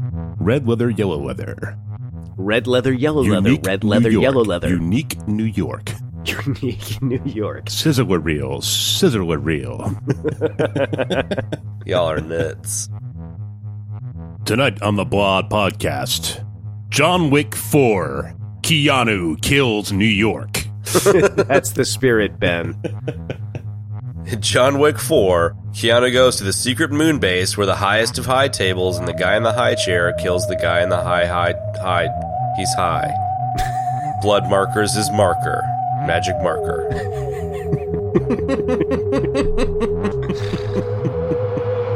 Red leather, yellow leather. Red leather, yellow leather. Red leather, yellow leather. Unique New York. Unique New York. Sizzler reel. Sizzler reel. Y'all are nuts. Tonight on the Blod Podcast, John Wick 4. Keanu kills New York. That's the spirit, Ben. In John Wick 4, Keanu goes to the secret moon base where the highest of high tables and the guy in the high chair kills the guy in the high. He's high. Blood markers his marker. Magic marker.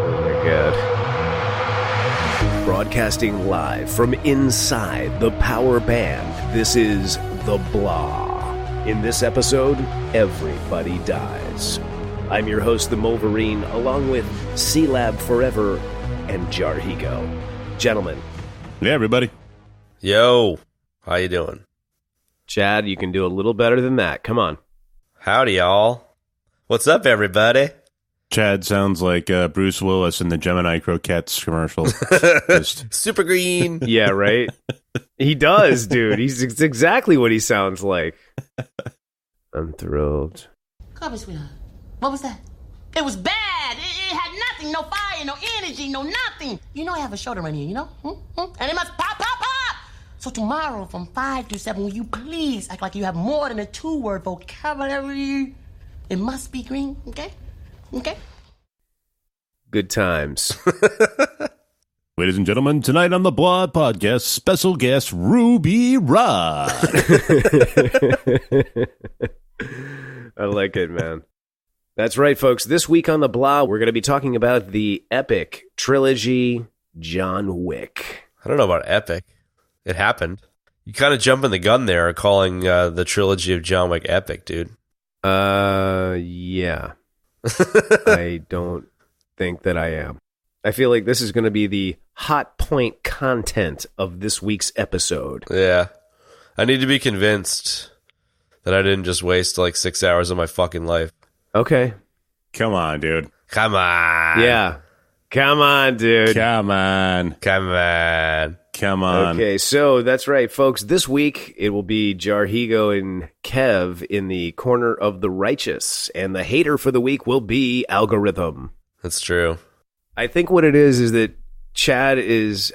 Oh my god. Broadcasting live from inside the power band, this is The Blah. In this episode, everybody dies. I'm your host, the Wolverine, along with C-Lab Forever and Jarhigo. Gentlemen. Yeah, everybody. Yo, how you doing? Chad, you can do a little better than that. Come on. Howdy, y'all. What's up, everybody? Chad sounds like Bruce Willis in the Gemini Croquettes commercial. Super green. Yeah, right? He does, dude. It's exactly what he sounds like. I'm thrilled. Cover, sweetheart. What was that? It was bad. It had nothing. No fire, no energy, no nothing. You know I have a show to run here, you know? And it must pop, pop, pop. So tomorrow from 5 to 7, will you please act like you have more than a 2-word vocabulary? It must be green, okay? Okay? Good times. Ladies and gentlemen, tonight on the Blod Podcast, special guest Ruby Rod. I like it, man. That's right, folks. This week on the Blah, we're going to be talking about the epic trilogy John Wick. I don't know about epic. It happened. You kind of jumping the gun there, calling the trilogy of John Wick epic, dude. Yeah. I don't think that I am. I feel like this is going to be the hot point content of this week's episode. Yeah. I need to be convinced that I didn't just waste like 6 hours of my fucking life. Okay. Come on, dude. Come on. Yeah. Come on, dude. Come on. Come on. Come on. Okay, so that's right, folks. This week, it will be Jarhigo and Kev in the corner of the righteous, and the hater for the week will be Algorithm. That's true. I think what it is that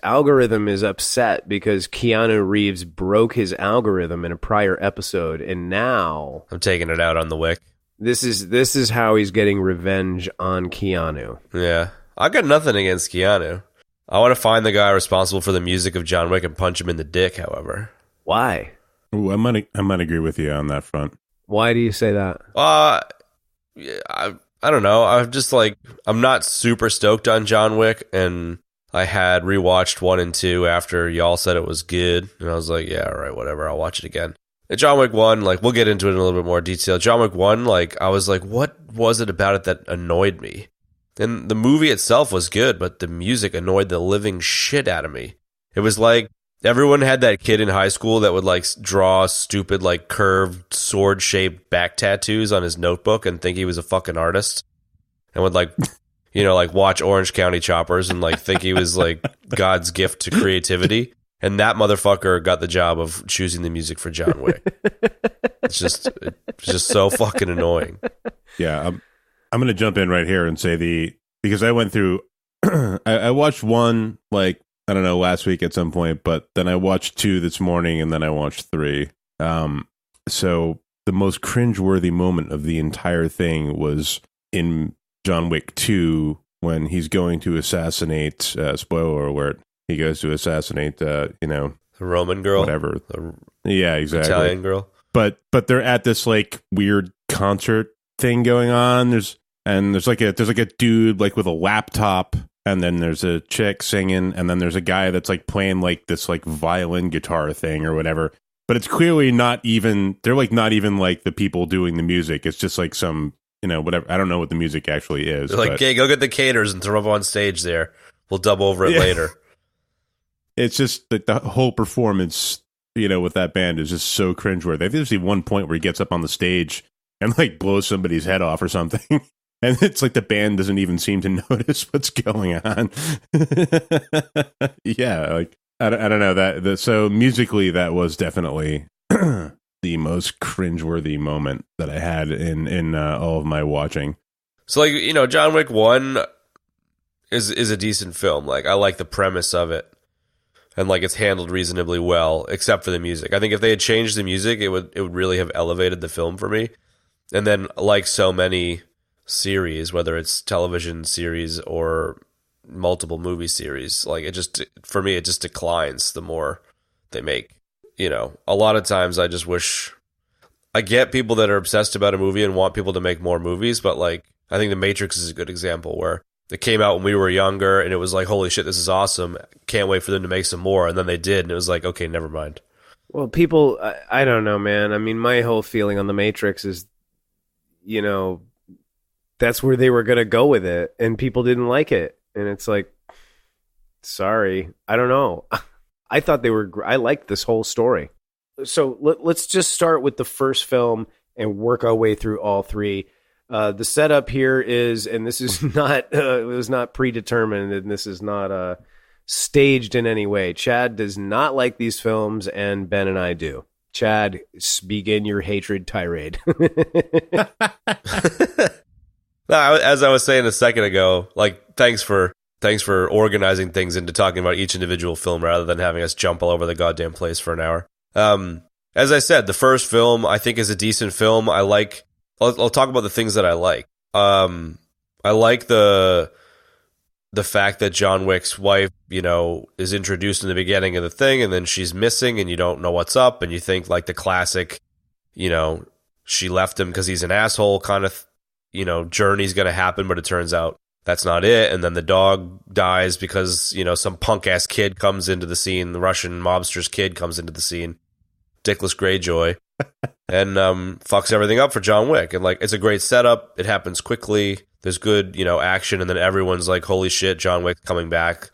Algorithm is upset because Keanu Reeves broke his algorithm in a prior episode, and now I'm taking it out on the Wick. This is how he's getting revenge on Keanu. Yeah. I got nothing against Keanu. I want to find the guy responsible for the music of John Wick and punch him in the dick, however. Why? Ooh, I might agree with you on that front. Why do you say that? Yeah, I don't know. I'm just like, I'm not super stoked on John Wick, and I had rewatched 1 and 2 after y'all said it was good, and I was like, yeah, all right, whatever, I'll watch it again. And John Wick 1, like, we'll get into it in a little bit more detail. John Wick 1, like, I was like, what was it about it that annoyed me? And the movie itself was good, but the music annoyed the living shit out of me. It was like everyone had that kid in high school that would like draw stupid like curved sword-shaped back tattoos on his notebook and think he was a fucking artist, and would like, you know, like watch Orange County Choppers and like think he was like God's gift to creativity. And that motherfucker got the job of choosing the music for John Wick. It's just so fucking annoying. Yeah, I'm going to jump in right here and say because I went through, I watched 1, like, I don't know, last week at some point, but then I watched 2 this morning and then I watched 3. So the most cringeworthy moment of the entire thing was in John Wick 2 when he's going to assassinate, spoiler alert, he goes to assassinate, the Roman girl? Whatever. Yeah, exactly. Italian girl. But they're at this like weird concert thing going on. There's like a dude like with a laptop, and then there's a chick singing, and then there's a guy that's like playing like this like violin guitar thing or whatever. But it's clearly not even like the people doing the music. It's just like some, whatever. I don't know what the music actually is. They're like, okay, go get the caterers and throw them on stage there. We'll dub over it later. It's just that the whole performance, with that band is just so cringeworthy. There's one point where he gets up on the stage and like blows somebody's head off or something. And it's like the band doesn't even seem to notice what's going on. Yeah, like I don't know so musically that was definitely the most cringeworthy moment that I had in all of my watching. So like, you know, John Wick 1 is a decent film. Like I like the premise of it. And like it's handled reasonably well, except for the music. I think if they had changed the music, it would really have elevated the film for me. And then like so many series, whether it's television series or multiple movie series, like it just, for me, it just declines the more they make. You know, a lot of times I just wish, I get people that are obsessed about a movie and want people to make more movies, but like I think The Matrix is a good example where it came out when we were younger and it was like, holy shit, this is awesome. Can't wait for them to make some more. And then they did. And it was like, okay, never mind. Well, people, I don't know, man. I mean, my whole feeling on The Matrix is, you know, that's where they were going to go with it. And people didn't like it. And it's like, sorry, I don't know. I thought I liked this whole story. So let's just start with the first film and work our way through all three. The setup here is, and this is not, it was not predetermined, and this is not staged in any way. Chad does not like these films, and Ben and I do. Chad, begin your hatred tirade. As I was saying a second ago, like thanks for organizing things into talking about each individual film rather than having us jump all over the goddamn place for an hour. As I said, the first film I think is a decent film. I'll talk about the things that I like. I like the fact that John Wick's wife, you know, is introduced in the beginning of the thing, and then she's missing, and you don't know what's up, and you think like the classic, you know, she left him because he's an asshole kind of, you know, journey's going to happen, but it turns out that's not it. And then the dog dies because, you know, some punk ass kid comes into the scene, the Russian mobster's kid comes into the scene, Dickless Greyjoy. And fucks everything up for John Wick. And like it's a great setup. It happens quickly. There's good, you know, action, and then everyone's like, holy shit, John Wick coming back,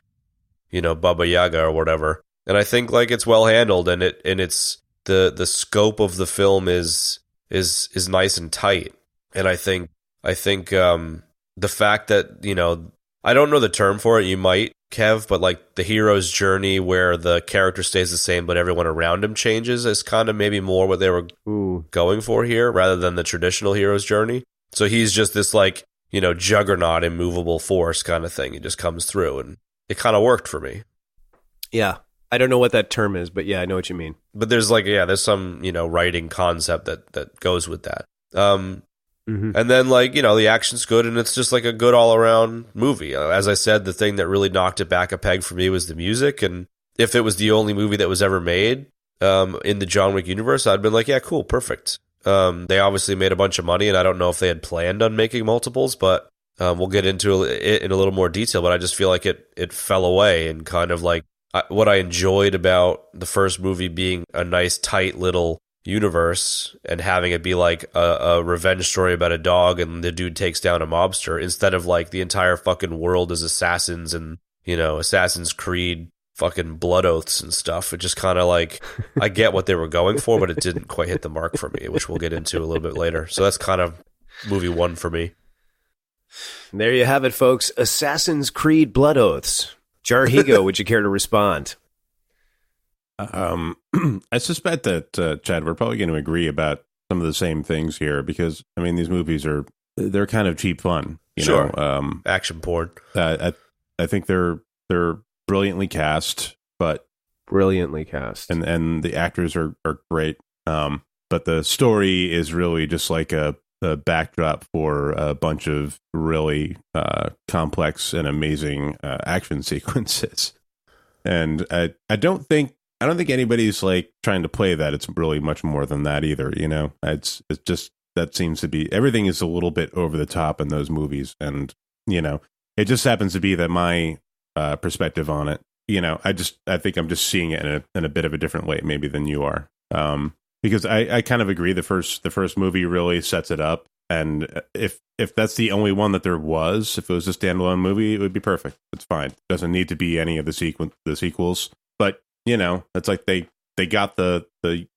you know, Baba Yaga or whatever. And I think like it's well handled, and it's the scope of the film is nice and tight. And I think the fact that, you know, I don't know the term for it, you might, Kev, but like the hero's journey where the character stays the same but everyone around him changes is kind of maybe more what they were going for here rather than the traditional hero's journey. So he's just this like, you know, juggernaut, immovable force kind of thing. He just comes through, and it kind of worked for me. Yeah. I don't know what that term is, but yeah, I know what you mean. But there's like, yeah, there's some, you know, writing concept that goes with that. And then, like, you know, the action's good, and it's just like a good all-around movie. As I said, the thing that really knocked it back a peg for me was the music, and if it was the only movie that was ever made in the John Wick universe, I'd been like, yeah, cool, perfect. They obviously made a bunch of money, and I don't know if they had planned on making multiples, but we'll get into it in a little more detail, but I just feel like it fell away, and kind of like what I enjoyed about the first movie being a nice, tight little universe and having it be like a revenge story about a dog and the dude takes down a mobster, instead of like the entire fucking world is assassins and, you know, Assassin's Creed fucking blood oaths and stuff. It just kind of like, I get what they were going for, but it didn't quite hit the mark for me, which we'll get into a little bit later. So that's kind of movie one for me. There you have it, folks. Assassin's Creed blood oaths. Jarhigo, would you care to respond? I suspect that, Chad, we're probably going to agree about some of the same things here because, I mean, these movies they're kind of cheap fun. You know? Action porn. I think they're brilliantly cast, but brilliantly cast, and the actors are great. But the story is really just like a backdrop for a bunch of really complex and amazing action sequences. And I don't think anybody's like trying to play that. It's really much more than that either. You know, it's just that seems to be everything is a little bit over the top in those movies, and you know, it just happens to be that my perspective on it. You know, I think I'm just seeing it in a bit of a different way maybe than you are. Because I kind of agree. The first movie really sets it up, and if that's the only one that there was, if it was a standalone movie, it would be perfect. It's fine. It doesn't need to be any of the sequels. But you know, it's like they got the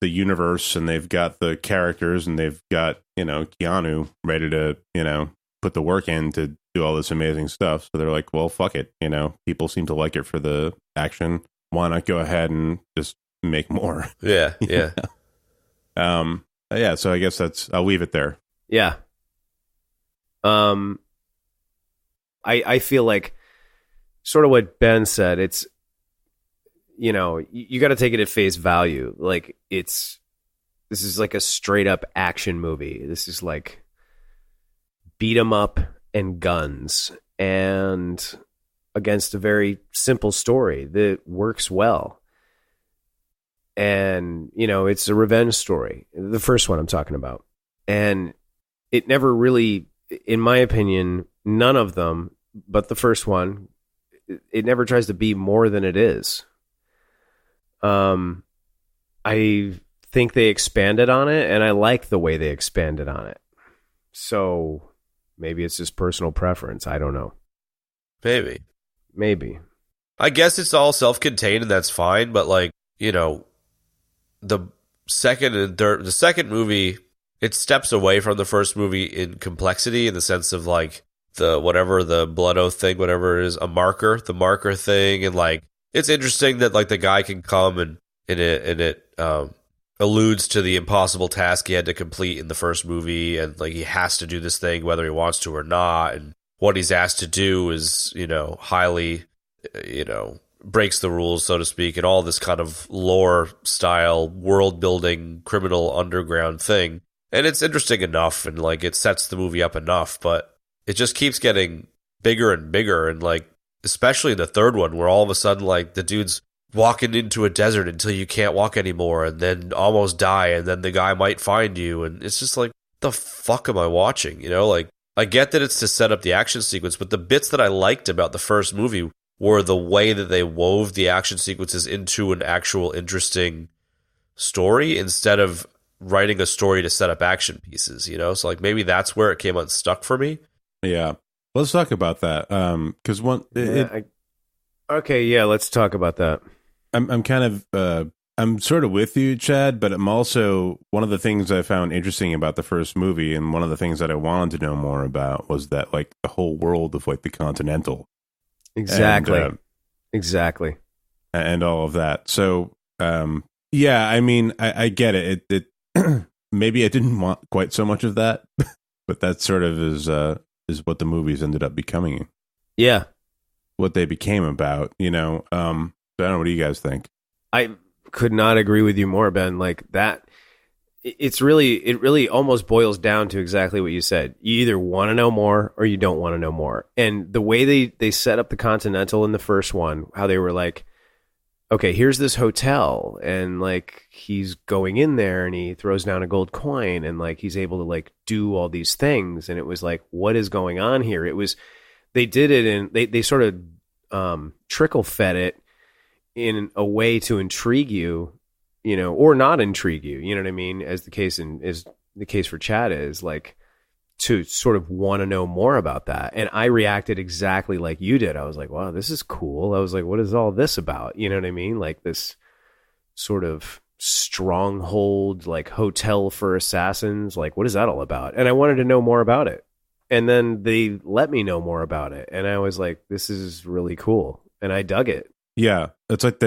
universe, and they've got the characters, and they've got, you know, Keanu ready to, you know, put the work in to do all this amazing stuff. So they're like, well, fuck it. You know, people seem to like it for the action. Why not go ahead and just make more? Yeah, yeah. Yeah, so I guess I'll leave it there. Yeah. I feel like sort of what Ben said, it's, you know, you got to take it at face value. Like this is like a straight up action movie. This is like beat 'em up and guns and against a very simple story that works well. And, you know, it's a revenge story. The first one I'm talking about. And it never really, in my opinion, none of them, but the first one, it never tries to be more than it is. I think they expanded on it, and I like the way they expanded on it. So maybe it's just personal preference. I don't know. Maybe. I guess it's all self-contained, and that's fine. But like, you know, the second movie, it steps away from the first movie in complexity, in the sense of like the blood oath thing, whatever it is, the marker thing, and like it's interesting that like the guy can come and it alludes to the impossible task he had to complete in the first movie, and like he has to do this thing whether he wants to or not, and what he's asked to do is, you know, highly, you know, breaks the rules, so to speak, and all this kind of lore style world building criminal underground thing. And it's interesting enough, and like it sets the movie up enough, but it just keeps getting bigger and bigger, and like especially the third one, where all of a sudden like the dude's walking into a desert until you can't walk anymore, and then almost die, and then the guy might find you, and it's just like, the fuck am I watching? You know, like I get that it's to set up the action sequence, but the bits that I liked about the first movie were the way that they wove the action sequences into an actual interesting story instead of writing a story to set up action pieces, you know? So like maybe that's where it came unstuck for me. Yeah. Let's talk about that. Because okay, yeah, let's talk about that. I'm kind of I'm sort of with you, Chad, but I'm also, one of the things I found interesting about the first movie, and one of the things that I wanted to know more about, was that like the whole world of like the Continental. Exactly. Exactly. And all of that. So, yeah, I mean, I get it. It maybe I didn't want quite so much of that, but that sort of is what the movies ended up becoming. Yeah. What they became about, you know. I don't know. What do you guys think? I could not agree with you more, Ben. Like that, it really almost boils down to exactly what you said. You either want to know more or you don't want to know more. And the way they set up the Continental in the first one, how they were like, okay, here's this hotel, and like he's going in there and he throws down a gold coin, and like he's able to like do all these things, and it was like, what is going on here? It was, they did it, and they sort of trickle fed it in a way to intrigue you, you know, or not intrigue you, you know what I mean? As the case for Chad is, like, to sort of want to know more about that. And I reacted exactly like you did. I was like, wow, this is cool. I was like, what is all this about? You know what I mean? Like this sort of stronghold, like hotel for assassins. Like, what is that all about? And I wanted to know more about it. And then they let me know more about it. And I was like, this is really cool. And I dug it. Yeah. It's like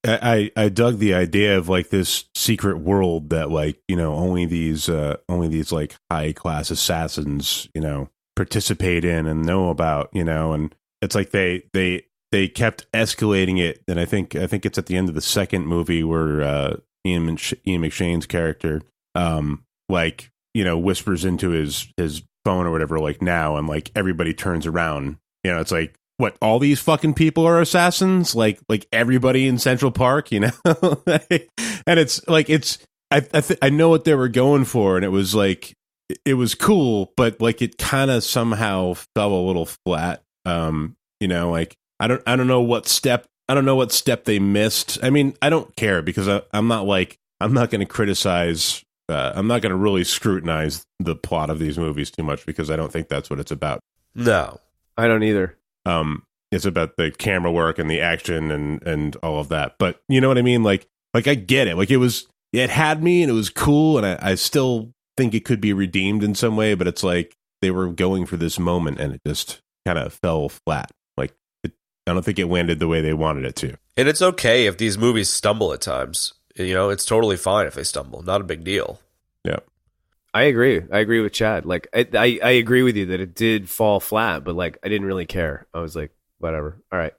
I dug the idea of like this secret world that, like, you know, only these like high class assassins, you know, participate in and know about, you know, and it's like they kept escalating it. And I think it's at the end of the second movie where Ian McShane's character like, you know, whispers into his phone or whatever, like, now, and like everybody turns around. You know, it's like, what, all these fucking people are assassins? Like everybody in Central Park, you know? And it's like, I know what they were going for, and it was like, it was cool, but like it kind of somehow fell a little flat. You know, like I don't know what step they missed. I mean, I don't care, because I'm not going to criticize. I'm not going to really scrutinize the plot of these movies too much, because I don't think that's what it's about. No, I don't either. It's about the camera work and the action and all of that. But you know what I mean? Like I get it. Like it had me, and it was cool, and I still think it could be redeemed in some way, but it's like, they were going for this moment and it just kind of fell flat. Like, I don't think it landed the way they wanted it to. And it's okay if these movies stumble at times. You know, it's totally fine if they stumble. Not a big deal. Yeah. I agree. I agree with Chad. Like, I agree with you that it did fall flat, but like, I didn't really care. I was like, whatever. All right.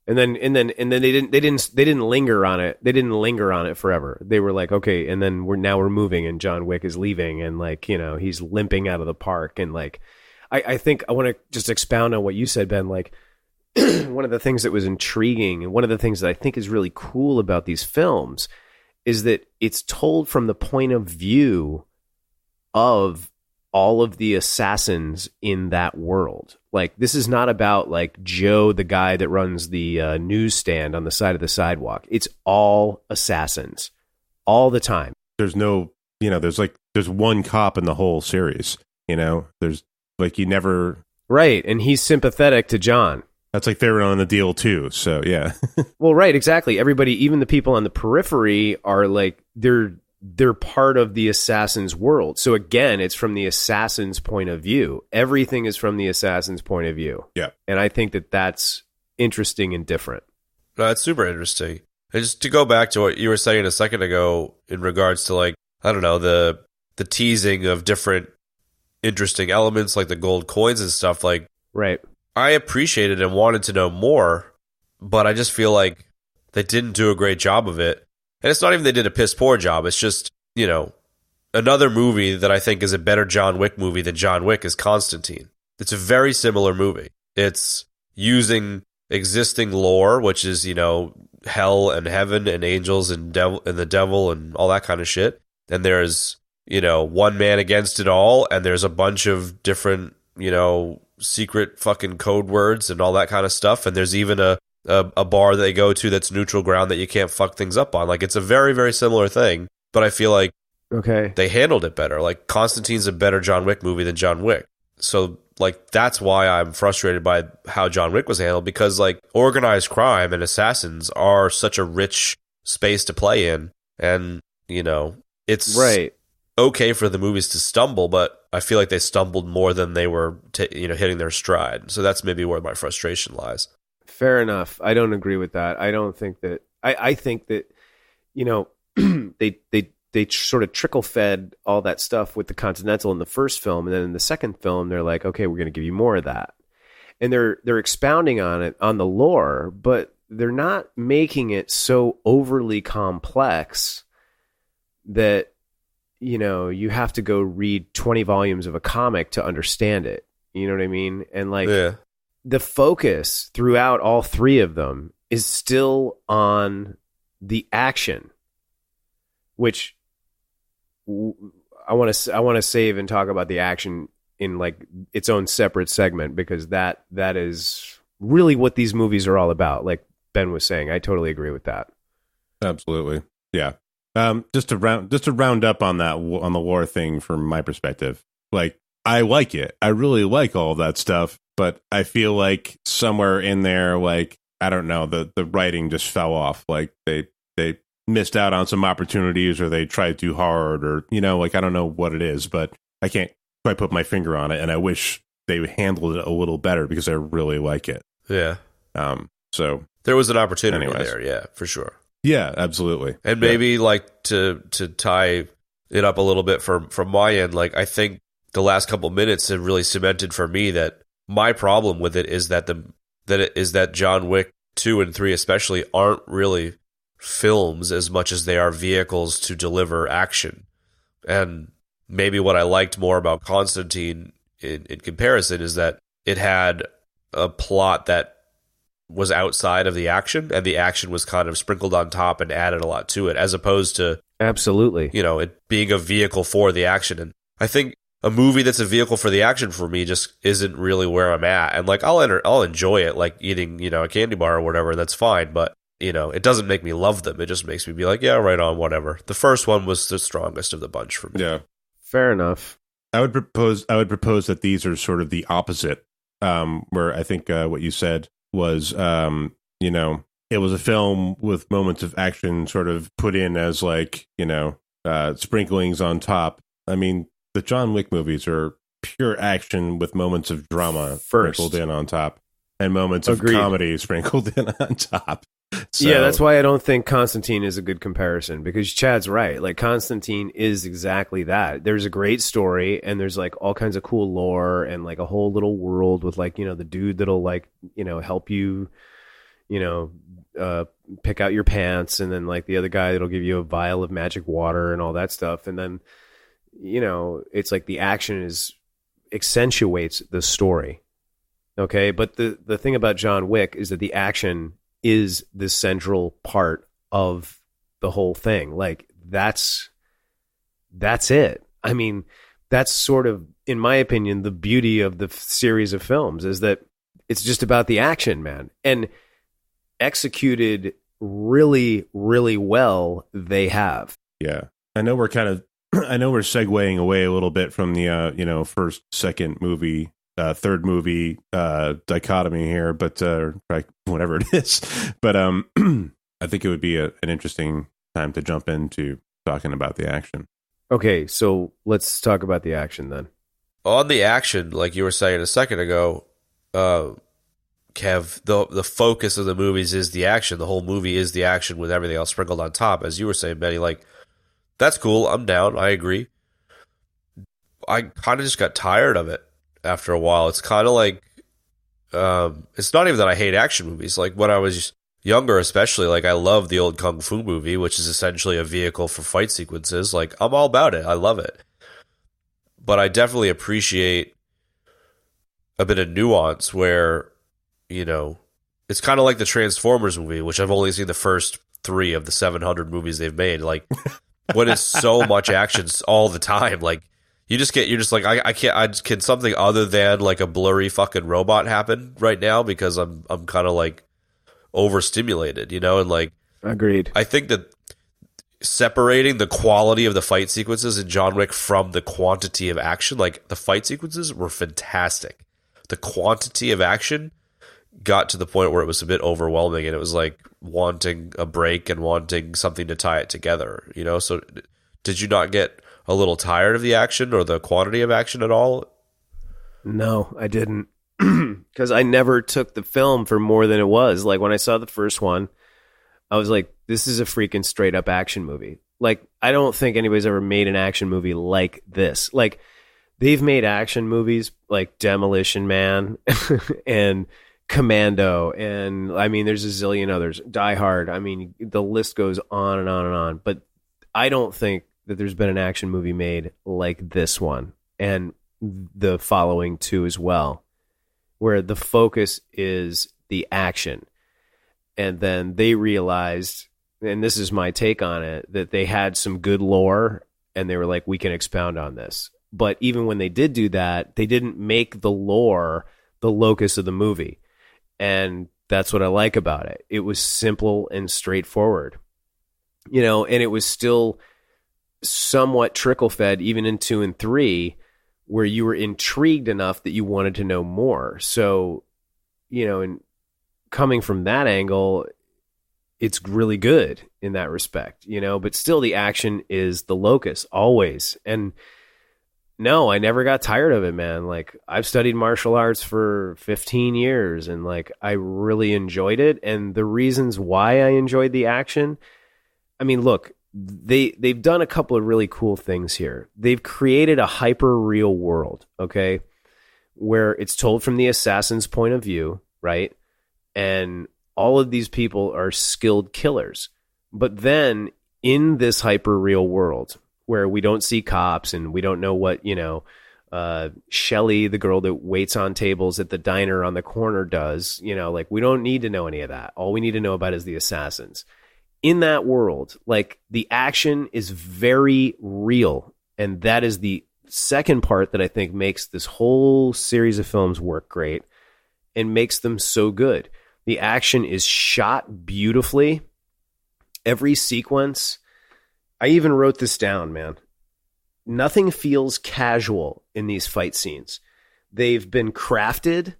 And then they didn't linger on it. They didn't linger on it forever. They were like, okay. And then we're moving, and John Wick is leaving, and like, you know, he's limping out of the park, and like, I think I want to just expound on what you said, Ben. Like, one of the things that was intriguing, and one of the things that I think is really cool about these films, is that it's told from the point of view of all of the assassins in that world. Like, this is not about like Joe, the guy that runs the newsstand on the side of the sidewalk. It's all assassins all the time. There's no, you know, there's one cop in the whole series, you know, there's like, you never. Right. And he's sympathetic to John. That's like they were on the deal too. So yeah. Well, right. Exactly. Everybody, even the people on the periphery, are like, they're part of the assassin's world. So again, it's from the assassin's point of view. Everything is from the assassin's point of view. Yeah. And I think that that's interesting and different. No, that's super interesting. And just to go back to what you were saying a second ago in regards to, like, I don't know, the teasing of different interesting elements like the gold coins and stuff, like, right. I appreciated and wanted to know more, but I just feel like they didn't do a great job of it. And it's not even they did a piss poor job. It's just, you know, another movie that I think is a better John Wick movie than John Wick is Constantine. It's a very similar movie. It's using existing lore, which is, you know, hell and heaven and angels and devil and the devil and all that kind of shit. And there's, you know, one man against it all, and there's a bunch of different, you know, secret fucking code words and all that kind of stuff. And there's even a bar that they go to that's neutral ground that you can't fuck things up on. Like, it's a very, very similar thing, but I feel like they handled it better. Like, Constantine's a better John Wick movie than John Wick. So, like, that's why I'm frustrated by how John Wick was handled, because, like, organized crime and assassins are such a rich space to play in. And, you know, it's okay for the movies to stumble, but I feel like they stumbled more than they were, hitting their stride. So that's maybe where my frustration lies. Fair enough. I don't agree with that. I don't think that. I think that, you know, they sort of trickle fed all that stuff with the Continental in the first film, and then in the second film, they're like, okay, we're going to give you more of that, and they're expounding on it, on the lore, but they're not making it so overly complex that, you know, you have to go read 20 volumes of a comic to understand it. You know what I mean? And like. Yeah. The focus throughout all three of them is still on the action, which I want to save and talk about the action in like its own separate segment, because that is really what these movies are all about. Like Ben was saying, I totally agree with that. Absolutely, yeah. Just to round up on that, on the lore thing from my perspective, like, I like it. I really like all of that stuff. But I feel like somewhere in there, like, I don't know, the writing just fell off. Like they missed out on some opportunities, or they tried too hard, or, you know, like, I don't know what it is, but I can't quite put my finger on it. And I wish they handled it a little better, because I really like it. Yeah. So there was an opportunity there. Yeah, for sure. Yeah, absolutely. And maybe like to tie it up a little bit from my end, like, I think the last couple minutes have really cemented for me that my problem with it is that John Wick 2 and 3 especially aren't really films as much as they are vehicles to deliver action. And maybe what I liked more about Constantine in comparison is that it had a plot that was outside of the action, and the action was kind of sprinkled on top and added a lot to it, as opposed to, absolutely, you know, it being a vehicle for the action. And I think a movie that's a vehicle for the action for me just isn't really where I'm at. And like, I'll enjoy it, like eating, you know, a candy bar or whatever. That's fine. But, you know, it doesn't make me love them. It just makes me be like, yeah, right on, whatever. The first one was the strongest of the bunch for me. Yeah. Fair enough. I would propose that these are sort of the opposite, where I think what you said was, you know, it was a film with moments of action sort of put in as like, you know, sprinklings on top. I mean, the John Wick movies are pure action with moments of drama First. sprinkled in on top, and moments Agreed. of comedy sprinkled in on top. So, yeah, that's why I don't think Constantine is a good comparison, because Chad's right. Like, Constantine is exactly that. There's a great story, and there's like all kinds of cool lore and like a whole little world with like, the dude that'll like, help you, pick out your pants, and then like the other guy that'll give you a vial of magic water and all that stuff. And then, it's like the action accentuates the story. Okay. But the thing about John Wick is that the action is the central part of the whole thing. Like, that's it. I mean, that's sort of, in my opinion, the beauty of the series of films, is that it's just about the action, man. And executed really, really well, they have. Yeah. I know we're segueing away a little bit from the, first, second movie, third movie dichotomy here, but whatever it is. But I think it would be an interesting time to jump into talking about the action. Okay, so let's talk about the action then. On the action, like you were saying a second ago, Kev, the focus of the movies is the action. The whole movie is the action with everything else sprinkled on top. As you were saying, Benny, like, that's cool. I'm down. I agree. I kind of just got tired of it after a while. It's kind of like, it's not even that I hate action movies. Like, when I was younger, especially, like, I love the old Kung Fu movie, which is essentially a vehicle for fight sequences. Like, I'm all about it. I love it. But I definitely appreciate a bit of nuance where, it's kind of like the Transformers movie, which I've only seen the first 3 of the 700 movies they've made. Like, when it's so much action all the time, like, you're just like, can something other than like a blurry fucking robot happen right now, because I'm kind of like overstimulated, and like, agreed. I think that separating the quality of the fight sequences in John Wick from the quantity of action, like, the fight sequences were fantastic. The quantity of action got to the point where it was a bit overwhelming, and it was like wanting a break and wanting something to tie it together, So did you not get a little tired of the action or the quantity of action at all? No, I didn't. Because I never took the film for more than it was. Like, when I saw the first one, I was like, this is a freaking straight up action movie. Like, I don't think anybody's ever made an action movie like this. Like, they've made action movies like Demolition Man and Commando, and I mean, there's a zillion others. Die Hard. I mean, the list goes on and on and on. But I don't think that there's been an action movie made like this one, and the following 2 as well, where the focus is the action. And then they realized, and this is my take on it, that they had some good lore, and they were like, we can expound on this. But even when they did do that, they didn't make the lore the locus of the movie. And that's what I like about it. It was simple and straightforward, and it was still somewhat trickle fed even in 2 and 3, where you were intrigued enough that you wanted to know more. So, and coming from that angle, it's really good in that respect, but still the action is the locus always. And no, I never got tired of it, man. Like, I've studied martial arts for 15 years, and like, I really enjoyed it. And the reasons why I enjoyed the action, I mean, look, they've done a couple of really cool things here. They've created a hyper real world, okay, where it's told from the assassin's point of view, right? And all of these people are skilled killers. But then in this hyper real world, where we don't see cops and we don't know what, Shelly, the girl that waits on tables at the diner on the corner, does, like, we don't need to know any of that. All we need to know about is the assassins. In that world, like, the action is very real. And that is the second part that I think makes this whole series of films work great and makes them so good. The action is shot beautifully. Every sequence, I even wrote this down, man. Nothing feels casual in these fight scenes. They've been crafted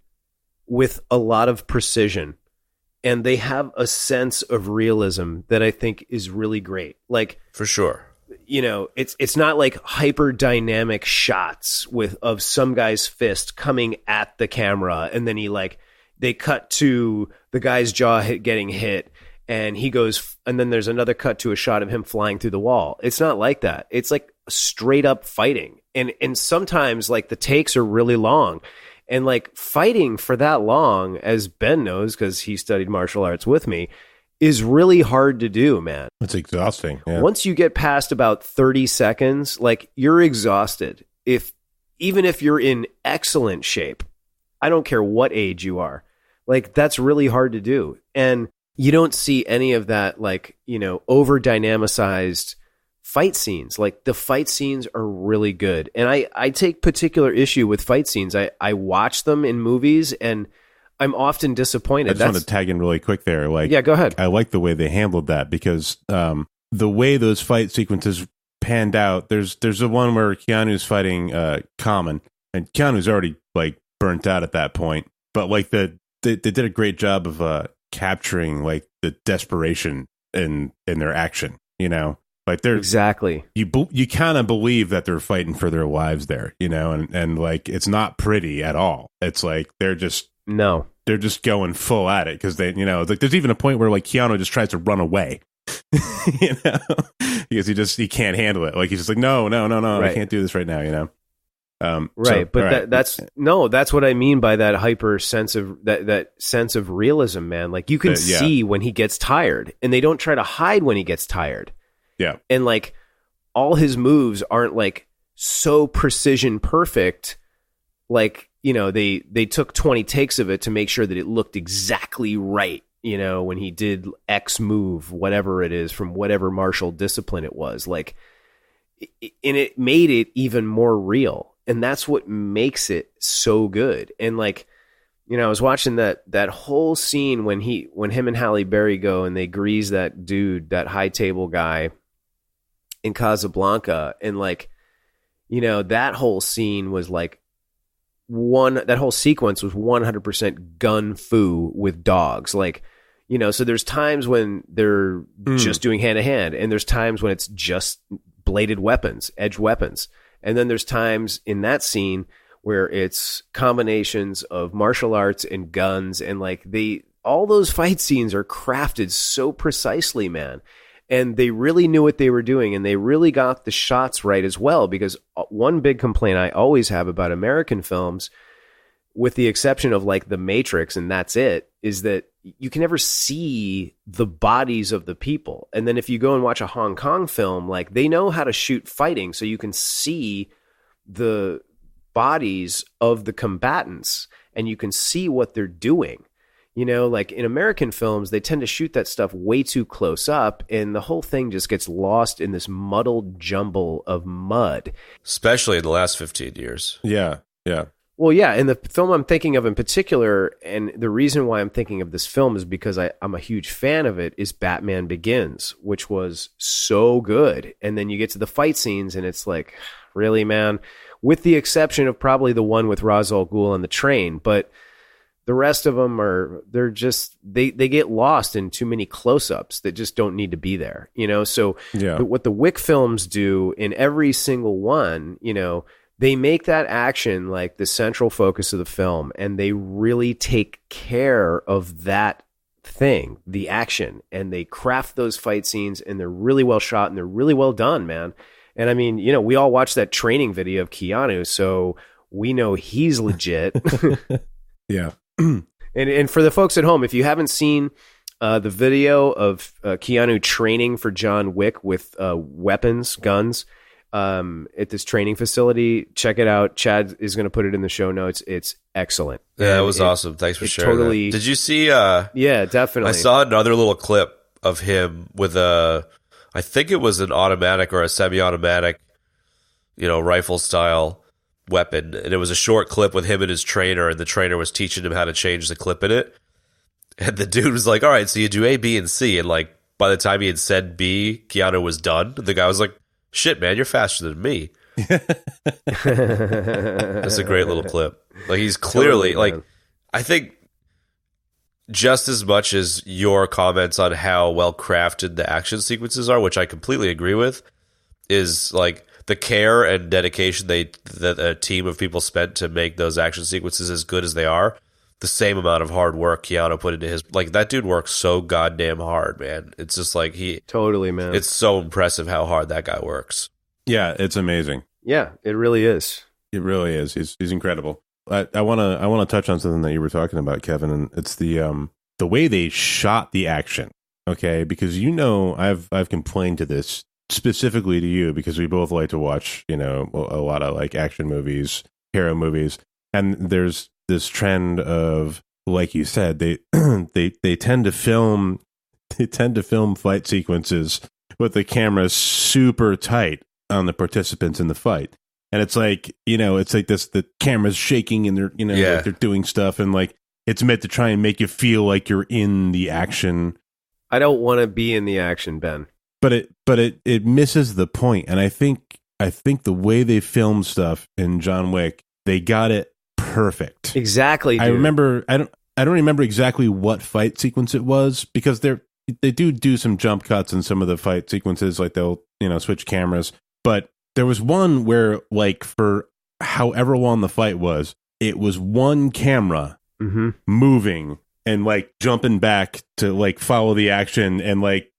with a lot of precision, and they have a sense of realism that I think is really great. Like, for sure. it's not like hyper dynamic shots of some guy's fist coming at the camera, and then they cut to the guy's jaw getting hit, and he goes, and then there's another cut to a shot of him flying through the wall. It's not like that. It's like straight up fighting, and sometimes like the takes are really long, and like fighting for that long, as Ben knows because he studied martial arts with me, is really hard to do, man. It's exhausting. Yeah. Once you get past about 30 seconds, like you're exhausted. Even if you're in excellent shape, I don't care what age you are, like that's really hard to do. And you don't see any of that, like, over dynamicized fight scenes. Like the fight scenes are really good. And I take particular issue with fight scenes. I watch them in movies and I'm often disappointed. I just want to tag in really quick there. Like, yeah, go ahead. I like the way they handled that because the way those fight sequences panned out. There's the one where Keanu's fighting Common, and Keanu's already like burnt out at that point. But like they did a great job of capturing like the desperation in their action. Like they're exactly you kind of believe that they're fighting for their lives there. And like it's not pretty at all. It's like they're just going full at it because they, like there's even a point where like Keanu just tries to run away, because he can't handle it. Like he's just like, no, right. I can't do this right now, right. But that's what I mean by that hyper sense of that sense of realism, man. Like you can see when he gets tired, and they don't try to hide when he gets tired. Yeah. And like all his moves aren't like so precision perfect. Like, they took 20 takes of it to make sure that it looked exactly right, when he did X move, whatever it is, from whatever martial discipline it was. Like, and it made it even more real. And that's what makes it so good. And like, I was watching that whole scene when him and Halle Berry go and they grease that dude, that high table guy in Casablanca. And like, that whole scene was like, that whole sequence was 100% gun fu with dogs. Like, so there's times when they're just doing hand to hand, and there's times when it's just bladed weapons, edged weapons. And then there's times in that scene where it's combinations of martial arts and guns, and like all those fight scenes are crafted so precisely, man. And they really knew what they were doing, and they really got the shots right as well, because one big complaint I always have about American films, with the exception of like The Matrix, and that's it, is that you can never see the bodies of the people. And then if you go and watch a Hong Kong film, like they know how to shoot fighting, so you can see the bodies of the combatants and you can see what they're doing. Like in American films, they tend to shoot that stuff way too close up, and the whole thing just gets lost in this muddled jumble of mud. Especially in the last 15 years. Yeah, yeah. Well, yeah, and the film I'm thinking of in particular, and the reason why I'm thinking of this film is because I'm a huge fan of it, is Batman Begins, which was so good. And then you get to the fight scenes, and it's like, really, man? With the exception of probably the one with Ra's al Ghul on the train, but the rest of them they get lost in too many close-ups that just don't need to be there, So what the Wick films do in every single one, they make that action like the central focus of the film, and they really take care of that thing, the action, and they craft those fight scenes, and they're really well shot and they're really well done, man. And I mean, we all watched that training video of Keanu, so we know he's legit. Yeah. And for the folks at home, if you haven't seen the video of Keanu training for John Wick with guns at this training facility, check it out. Chad is going to put it in the show notes. It's excellent. Yeah, it was awesome. Thanks for sharing that. Did you see? Yeah, definitely. I saw another little clip of him with I think it was an automatic or a semi-automatic, rifle style weapon, and it was a short clip with him and his trainer, and the trainer was teaching him how to change the clip in it, and the dude was like, all right, so you do A, B, and C, and like by the time he had said B, Keanu was done. The guy was like, shit, man, you're faster than me. That's a great little clip. Like he's clearly totally, I think just as much as your comments on how well crafted the action sequences are, which I completely agree with, is like the care and dedication that a team of people spent to make those action sequences as good as they are. The same amount of hard work Keanu put into his, like, that dude works so goddamn hard, man. It's just like totally, man. It's so impressive how hard that guy works. Yeah, it's amazing. Yeah, it really is. It really is. He's incredible. I want to touch on something that you were talking about, Kevin, and it's the way they shot the action. Okay, because I've complained to this specifically to you because we both like to watch a lot of like action movies, hero movies, and there's this trend of, like you said, they tend to film fight sequences with the camera super tight on the participants in the fight. And it's like, it's like this, the camera's shaking and they're, like they're doing stuff, and like it's meant to try and make you feel like you're in the action. I don't want to be in the action, Ben. But it misses the point. And I think the way they filmed stuff in John Wick, they got it perfect. Exactly. Dude. I don't remember exactly what fight sequence it was, because they do some jump cuts in some of the fight sequences, like they'll, switch cameras. But there was one where, like, for however long the fight was, it was one camera moving and like jumping back to like follow the action and like,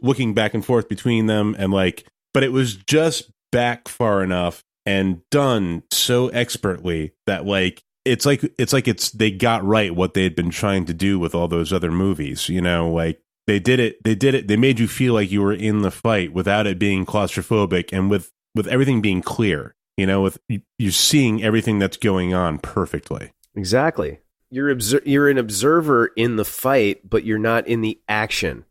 looking back and forth between them, and like, but it was just back far enough and done so expertly that like it's they got right what they had been trying to do with all those other movies. Like they did it. They made you feel like you were in the fight without it being claustrophobic, and with everything being clear. With you seeing everything that's going on perfectly. Exactly. You're an observer in the fight, but you're not in the action.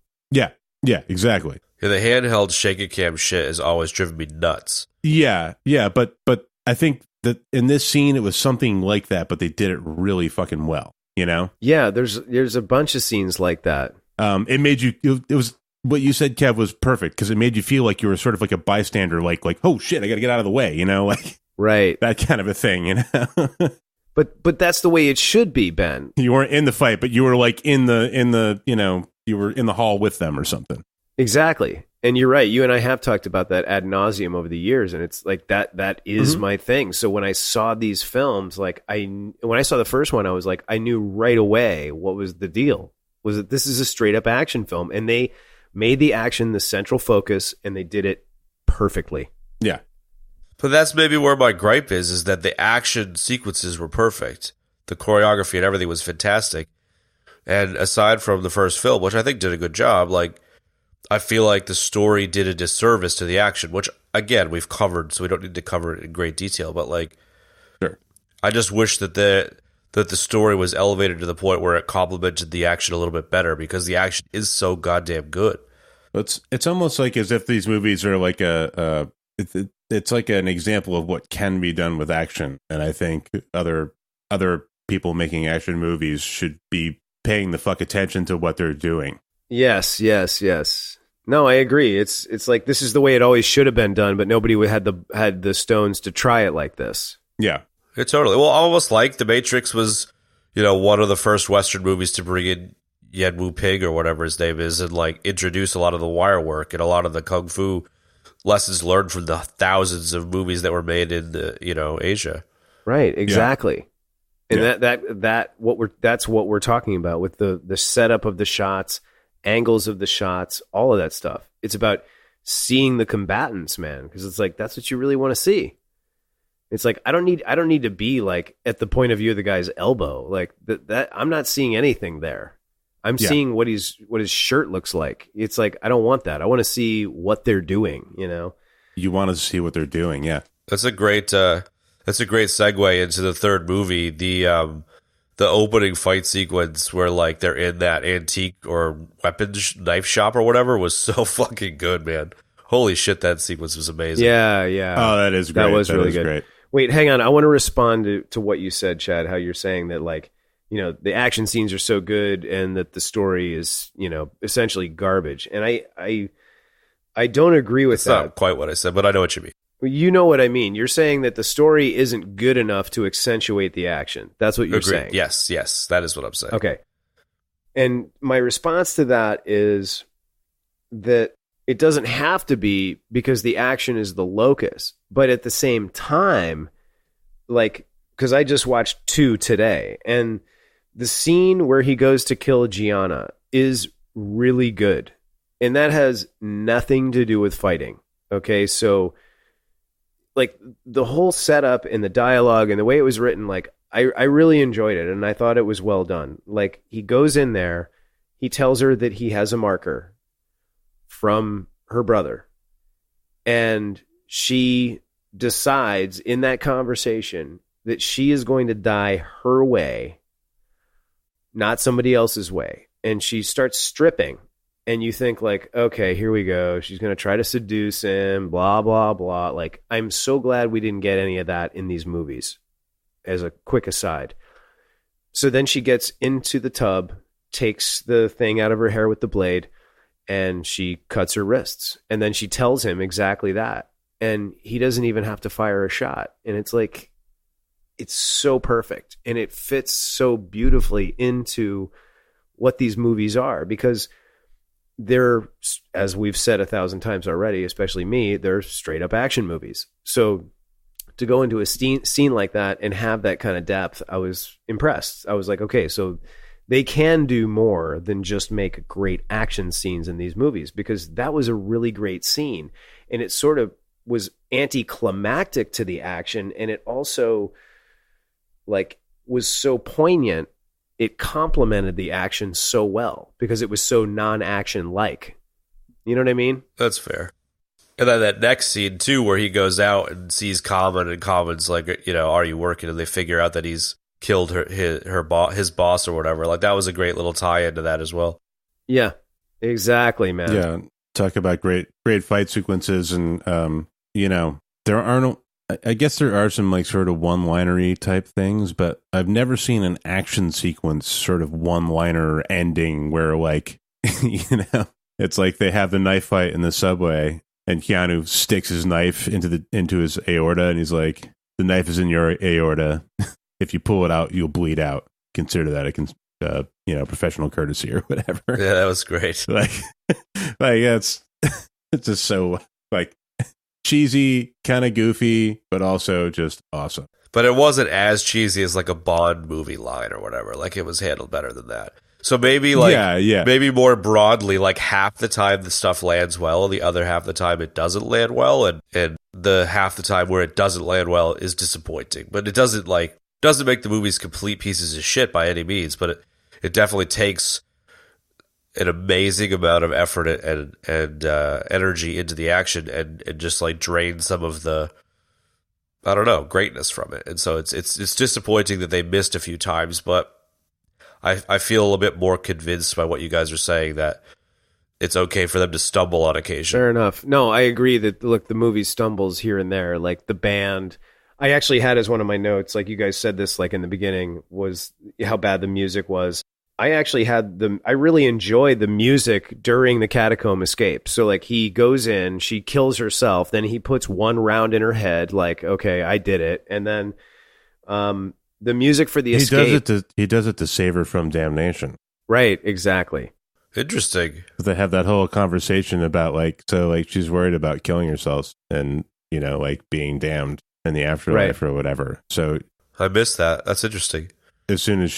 Yeah, exactly. Yeah, the handheld shaky cam shit has always driven me nuts. Yeah, but I think that in this scene it was something like that, but they did it really fucking well, Yeah, there's a bunch of scenes like that. It made you, it was what you said, Kev, was perfect, because it made you feel like you were sort of like a bystander, like oh shit, I got to get out of the way, like right, that kind of a thing, But that's the way it should be, Ben. You weren't in the fight, but you were like in the you were in the hall with them or something. Exactly. And you're right. You and I have talked about that ad nauseum over the years, and it's like that is my thing. So when I saw these films, like when I saw the first one, I was like, I knew right away what was the deal. Was that this is a straight up action film, and they made the action the central focus, and they did it perfectly. Yeah. But that's maybe where my gripe is that the action sequences were perfect. The choreography and everything was fantastic. And aside from the first film, which I think did a good job, like, I feel like the story did a disservice to the action, which, again, we've covered, so we don't need to cover it in great detail. But, like, sure. I just wish that the story was elevated to the point where it complemented the action a little bit better, because the action is so goddamn good. It's almost like as if these movies are like it's like an example of what can be done with action, and I think other people making action movies should be paying the fuck attention to what they're doing. Yes. No, I agree. It's like this is the way it always should have been done, but nobody had the stones to try it like this. Yeah, it totally. Well, almost like The Matrix was, one of the first Western movies to bring in Yen Wu Ping or whatever his name is, and like introduce a lot of the wire work and a lot of the kung fu lessons learned from the thousands of movies that were made in Asia. Right. Exactly. Yeah. And that's what we're talking about with the setup of the shots, angles of the shots, all of that stuff. It's about seeing the combatants, man, because it's like that's what you really want to see. It's like I don't need to be like at the point of view of the guy's elbow, like that. I'm not seeing anything there. I'm seeing what his shirt looks like. It's like I don't want that. I want to see what they're doing. You want to see what they're doing. Yeah, that's a great segue into the third movie. The opening fight sequence where like they're in that antique or weapons knife shop or whatever was so fucking good, man. Holy shit, that sequence was amazing. Yeah. Oh, that is great. That was really good. Great. Wait, hang on. I want to respond to what you said, Chad. How you're saying that like. The action scenes are so good and that the story is, essentially garbage. And I don't agree with that. That's not quite what I said, but I know what you mean. Well, you know what I mean. You're saying that the story isn't good enough to accentuate the action. That's what you're saying. Yes, that is what I'm saying. Okay. And my response to that is that It doesn't have to be because the action is the locus. But at the same time, like, because I just watched 2 today, and the scene where he goes to kill Gianna is really good. And that has nothing to do with fighting. Okay, so like the whole setup and the dialogue and the way it was written, like I really enjoyed it, and I thought it was well done. Like, he goes in there, he tells her that he has a marker from her brother, and she decides in that conversation that she is going to die her way, not somebody else's way. And she starts stripping, and you think like, okay, here we go. She's going to try to seduce him, blah, blah, blah. Like, I'm so glad we didn't get any of that in these movies, as a quick aside. So then she gets into the tub, takes the thing out of her hair with the blade, and she cuts her wrists. And then she tells him exactly that. And he doesn't even have to fire a shot. And it's like, it's so perfect. And it fits so beautifully into what these movies are, because they're, as we've said 1,000 times already, especially me, they're straight up action movies. So to go into a scene like that and have that kind of depth, I was impressed. I was like, okay, so they can do more than just make great action scenes in these movies, because that was a really great scene. And it sort of was anticlimactic to the action. And it also like was so poignant. It complemented the action so well because it was so non-action like. You know what I mean? That's fair. And then that next scene too, where he goes out and sees Common, and Common's like, you know, are you working? And they figure out that he's killed his boss or whatever. Like, that was a great little tie into that as well. Yeah, exactly, man. Yeah, talk about great fight sequences, and you know, there aren't. I guess there are some like sort of one-linery type things, but I've never seen an action sequence sort of one-liner ending where like, you know, it's like they have the knife fight in the subway, and Keanu sticks his knife into his aorta, and he's like, "The knife is in your aorta. If you pull it out, you'll bleed out. Consider that a professional courtesy or whatever." Yeah, that was great. Like it's just so like cheesy, kind of goofy, but also just awesome. But it wasn't as cheesy as like a Bond movie line or whatever. Like, it was handled better than that. So maybe like, maybe more broadly, like half the time the stuff lands well, and the other half the time it doesn't land well, and the half the time where it doesn't land well is disappointing. But it doesn't make the movies complete pieces of shit by any means. But it definitely takes an amazing amount of effort and energy into the action, and just like drain some of the, I don't know, greatness from it. And so it's disappointing that they missed a few times, but I feel a bit more convinced by what you guys are saying that it's okay for them to stumble on occasion. Fair enough. No, I agree that, look, the movie stumbles here and there, like the band. I actually had as one of my notes, like you guys said this like in the beginning, was how bad the music was. I actually I really enjoyed the music during the catacomb escape. So like, he goes in, she kills herself, then he puts one round in her head, like, okay, I did it. And then the music for the escape. He does it to save her from damnation. Right, exactly. Interesting. They have that whole conversation about like, so like she's worried about killing herself and, you know, like being damned in the afterlife or whatever. So I missed that. That's interesting. As soon as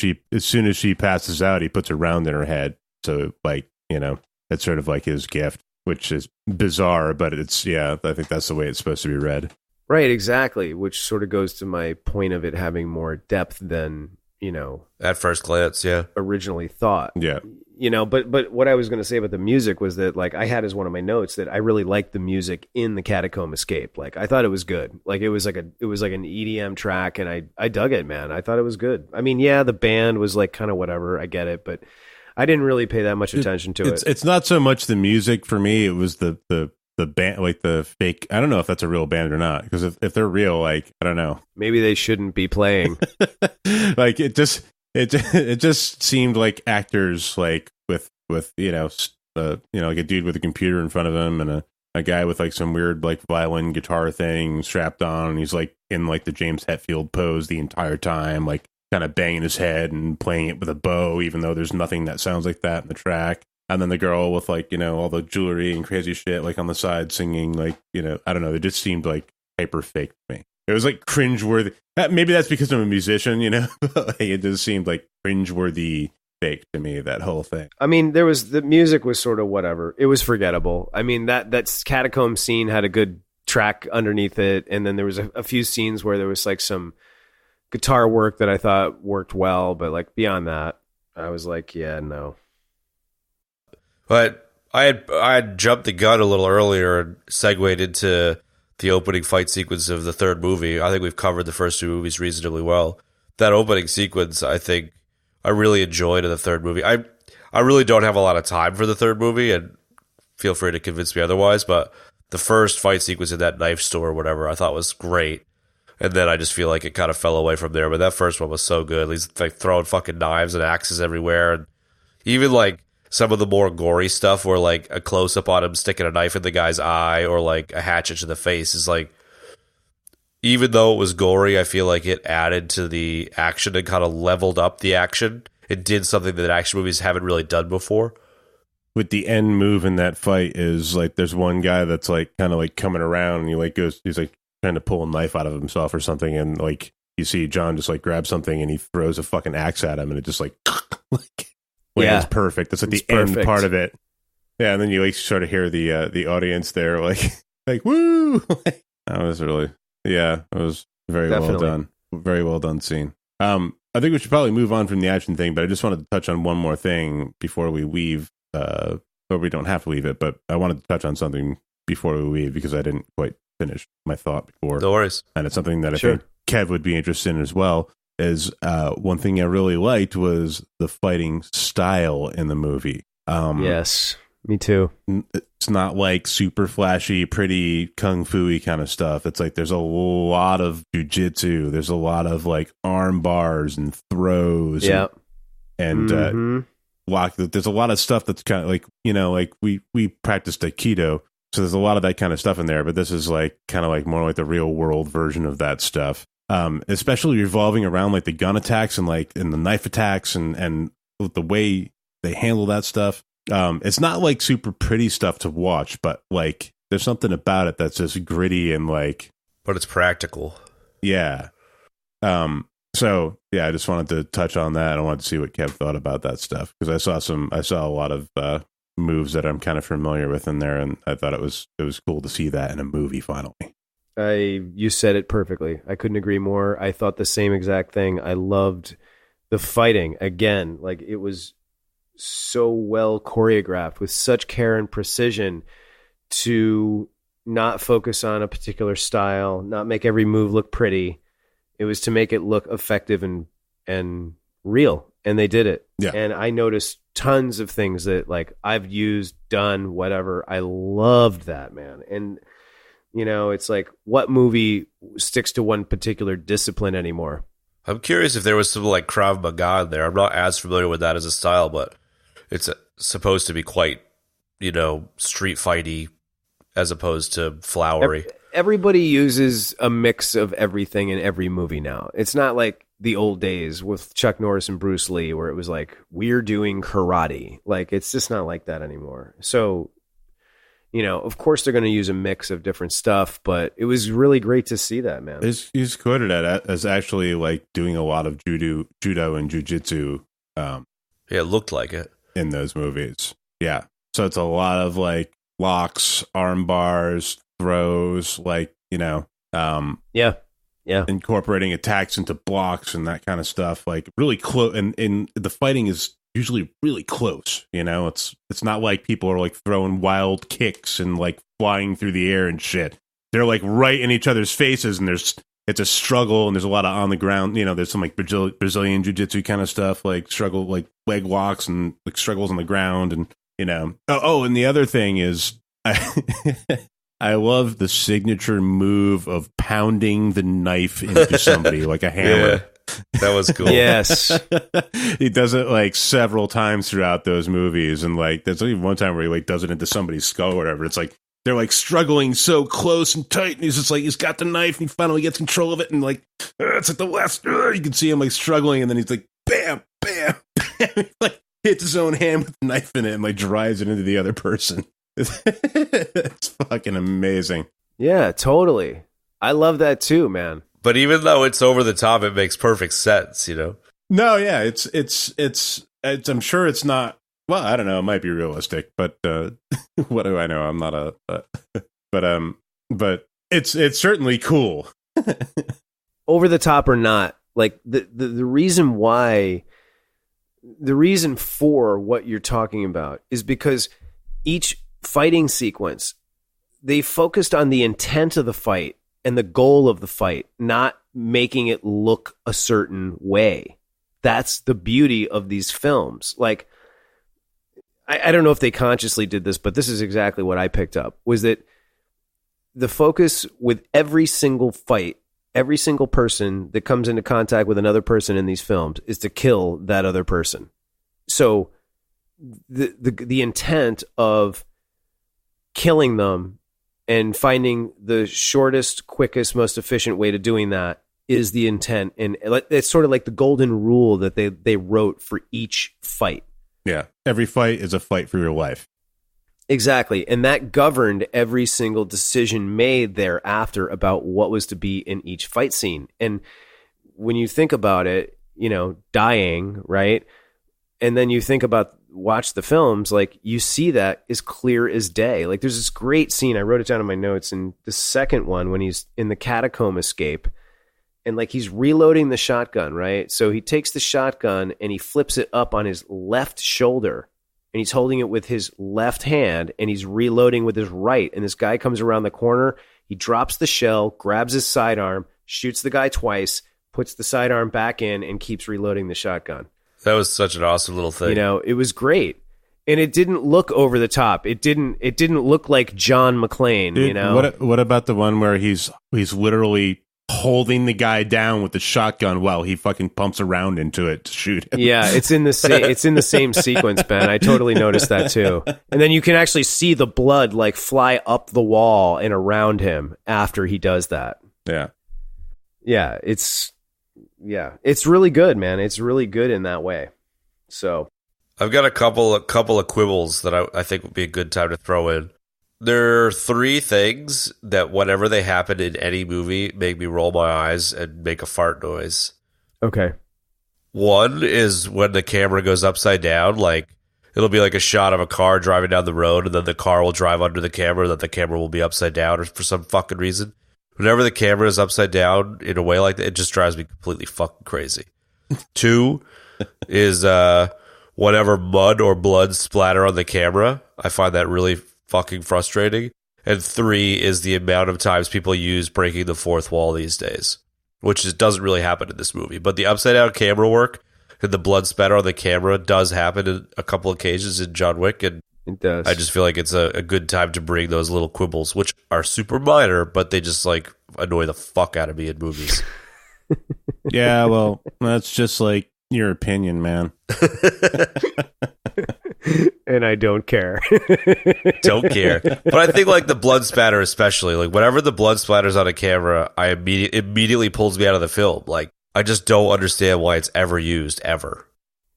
she passes out, he puts a round in her head. So like, you know, that's sort of like his gift, which is bizarre, but it's, I think that's the way it's supposed to be read. Right, exactly. Which sort of goes to my point of it having more depth than, you know, at first glance, originally thought. Yeah. You know, but what I was going to say about the music was that, like, I had as one of my notes that I really liked the music in the Catacomb Escape. Like, I thought it was good. Like, it was like an EDM track, and I dug it, man. I thought it was good. I mean, yeah, the band was like kind of whatever. I get it, but I didn't really pay that much attention to it. It's not so much the music for me. It was the band, like the fake. I don't know if that's a real band or not, because if they're real, like, I don't know. Maybe they shouldn't be playing. Like, it just seemed like actors, like with like a dude with a computer in front of him, and a guy with like some weird like violin guitar thing strapped on, and he's like in like the James Hetfield pose the entire time, like kind of banging his head and playing it with a bow, even though there's nothing that sounds like that in the track. and then the girl with like, you know, all the jewelry and crazy shit like on the side singing, like, you know, I don't know, it just seemed like hyper fake to me. It was like cringeworthy. Maybe that's because I'm a musician, you know. Like, it just seemed like cringeworthy fake to me, that whole thing. I mean, the music was sort of whatever. It was forgettable. I mean, that catacomb scene had a good track underneath it, and then there was a few scenes where there was like some guitar work that I thought worked well, but like beyond that, I was like, yeah, no. But I had jumped the gun a little earlier and segued into the opening fight sequence of the third movie. I think we've covered the first two movies reasonably well. That opening sequence, I think I really enjoyed in the third movie. I really don't have a lot of time for the third movie, and feel free to convince me otherwise, but the first fight sequence in that knife store or whatever I thought was great. And then I just feel like it kind of fell away from there. But that first one was so good. He's like throwing fucking knives and axes everywhere. And even like some of the more gory stuff where like a close up on him sticking a knife in the guy's eye or like a hatchet to the face is like, even though it was gory, I feel like it added to the action and kind of leveled up the action. It did something that action movies haven't really done before. With the end move in that fight is like, there's one guy that's like kind of like coming around and he like he's like trying to pull a knife out of himself or something. And like, you see John just like grab something and he throws a fucking axe at him and it just like, it's perfect. That's like the end part of it. Yeah. And then you like sort of hear the audience there, like, woo. That was really, it was very well done. Very well done scene. I think we should probably move on from the action thing, but I just wanted to touch on one more thing before we weave, or we don't have to leave it, but I wanted to touch on something before we leave because I didn't quite finish my thought before. No worries. And it's something that I think Kev would be interested in as well. Is one thing I really liked was the fighting style in the movie. Yes, me too. It's not like super flashy, pretty kung fu-y kind of stuff. It's like there's a lot of jujitsu. There's a lot of like arm bars and throws. Yeah. And lock. There's a lot of stuff that's kind of like, you know, like we practiced Aikido. So there's a lot of that kind of stuff in there. But this is like kind of like more like the real world version of that stuff. Especially revolving around like the gun attacks and like and the knife attacks and the way they handle that stuff. It's not like super pretty stuff to watch, but like there's something about it that's just gritty and like, but it's practical. Yeah. So yeah, I just wanted to touch on that. I wanted to see what Kev thought about that stuff because I saw a lot of moves that I'm kind of familiar with in there, and I thought it was cool to see that in a movie finally. You said it perfectly. I couldn't agree more. I thought the same exact thing. I loved the fighting. Again, like it was so well choreographed with such care and precision to not focus on a particular style, not make every move look pretty. It was to make it look effective and real. And they did it. Yeah. And I noticed tons of things that like I've used, done, whatever. I loved that, man. And you know, it's like, what movie sticks to one particular discipline anymore? I'm curious if there was some like Krav Maga in there. I'm not as familiar with that as a style, but it's supposed to be quite, you know, street fighty as opposed to flowery. Everybody uses a mix of everything in every movie now. It's not like the old days with Chuck Norris and Bruce Lee where it was like, we're doing karate. Like, it's just not like that anymore. So, you know, of course they're going to use a mix of different stuff, but it was really great to see that, man. He's quoted as actually like doing a lot of judo and jujitsu. Yeah, it looked like it in those movies. Yeah, so it's a lot of like locks, arm bars, throws, like, you know, yeah, incorporating attacks into blocks and that kind of stuff. Like really close, and the fighting is usually really close, you know. It's not like people are like throwing wild kicks and like flying through the air and shit. They're like right in each other's faces, and it's a struggle, and there's a lot of on the ground, you know, there's some like Brazilian jiu-jitsu kind of stuff, like struggle, like leg locks and like struggles on the ground, and you know. And the other thing is I love the signature move of pounding the knife into somebody like a hammer. Yeah. That was cool. Yes. He does it like several times throughout those movies. And like, there's even one time where he like does it into somebody's skull or whatever. It's like, they're like struggling so close and tight. And he's just like, he's got the knife and he finally gets control of it. And like, it's like the last, you can see him like struggling. And then he's like, bam, bam, bam. Like hits his own hand with a knife in it and like drives it into the other person. It's fucking amazing. Yeah, totally. I love that too, man. But even though it's over the top, it makes perfect sense, you know? No, yeah, it's I'm sure it's not. Well, I don't know. It might be realistic, but what do I know? I'm not a. But it's certainly cool. Over the top or not, like the reason why, the reason for what you're talking about is because each fighting sequence, they focused on the intent of the fight and the goal of the fight, not making it look a certain way. That's the beauty of these films. Like, I don't know if they consciously did this, but this is exactly what I picked up, was that the focus with every single fight, every single person that comes into contact with another person in these films is to kill that other person. So the intent of killing them and finding the shortest, quickest, most efficient way to doing that is the intent. And it's sort of like the golden rule that they wrote for each fight. Yeah. Every fight is a fight for your life. Exactly. And that governed every single decision made thereafter about what was to be in each fight scene. And when you think about it, you know, dying, right? And then you think about, watch the films, like you see that as clear as day. Like there's this great scene, I wrote it down in my notes, in the second one when he's in the catacomb escape and like he's reloading the shotgun, right? So he takes the shotgun and he flips it up on his left shoulder and he's holding it with his left hand and he's reloading with his right. And this guy comes around the corner, he drops the shell, grabs his sidearm, shoots the guy twice, puts the sidearm back in and keeps reloading the shotgun. That was such an awesome little thing. You know, it was great. And it didn't look over the top. It didn't look like John McClane, Dude, you know? What about the one where he's literally holding the guy down with the shotgun while he fucking pumps around into it to shoot him? Yeah, it's in the same sequence, Ben. I totally noticed that too. And then you can actually see the blood like fly up the wall and around him after he does that. Yeah. Yeah, it's really good, man. It's really good in that way. So I've got a couple of quibbles that I think would be a good time to throw in. There are three things that whenever they happen in any movie make me roll my eyes and make a fart noise. okay. One is when the camera goes upside down, like it'll be like a shot of a car driving down the road and then the car will drive under the camera and then the camera will be upside down or for some fucking reason. Whenever the camera is upside down in a way like that, it just drives me completely fucking crazy. Two is whenever mud or blood splatter on the camera. I find that really fucking frustrating. And three is the amount of times people use breaking the fourth wall these days, which doesn't really happen in this movie. But the upside down camera work and the blood spatter on the camera does happen in a couple occasions in John Wick, and It does. I just feel like it's a good time to bring those little quibbles, which are super minor, but they just like annoy the fuck out of me in movies. Yeah, well, that's just like your opinion, man. And I don't care. Don't care. But I think like the blood spatter especially, like whenever the blood splatters on a camera, I immediately pulls me out of the film. Like I just don't understand why it's ever used ever.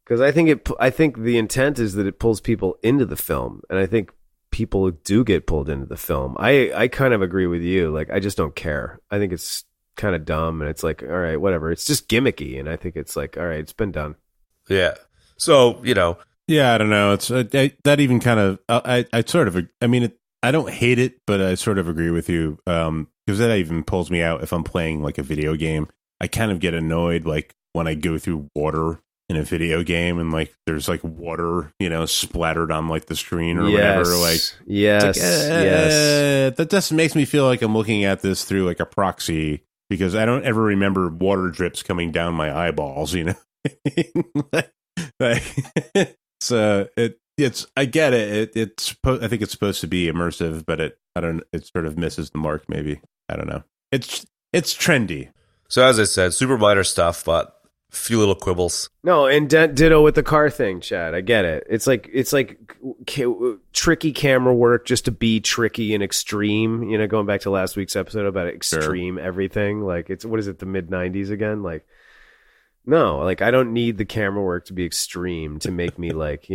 Because I think the intent is that it pulls people into the film, and I think people do get pulled into the film. I kind of agree with you. Like, I just don't care. I think it's kind of dumb, and it's like, all right, whatever. It's just gimmicky, and I think it's like, all right, it's been done. Yeah. So, you know. Yeah, I don't know. It's that even kind of I sort of, I mean, I don't hate it, but I sort of agree with you because that even pulls me out if I'm playing like a video game. I kind of get annoyed like when I go through water in a video game and like there's like water, you know, splattered on like the screen or whatever. Like, yes, yes. That just makes me feel like I'm looking at this through like a proxy because I don't ever remember water drips coming down my eyeballs, you know. Like, so it's I get it. I think it's supposed to be immersive, but it sort of misses the mark. Maybe I don't know. It's trendy. So as I said, super minor stuff, but a few little quibbles. No, and ditto with the car thing, Chad. I get it. It's like tricky camera work just to be tricky and extreme. You know, going back to last week's episode about extreme everything. Like it's what is it, the mid-90s again? Like No, like I don't need the camera work to be extreme to make me like,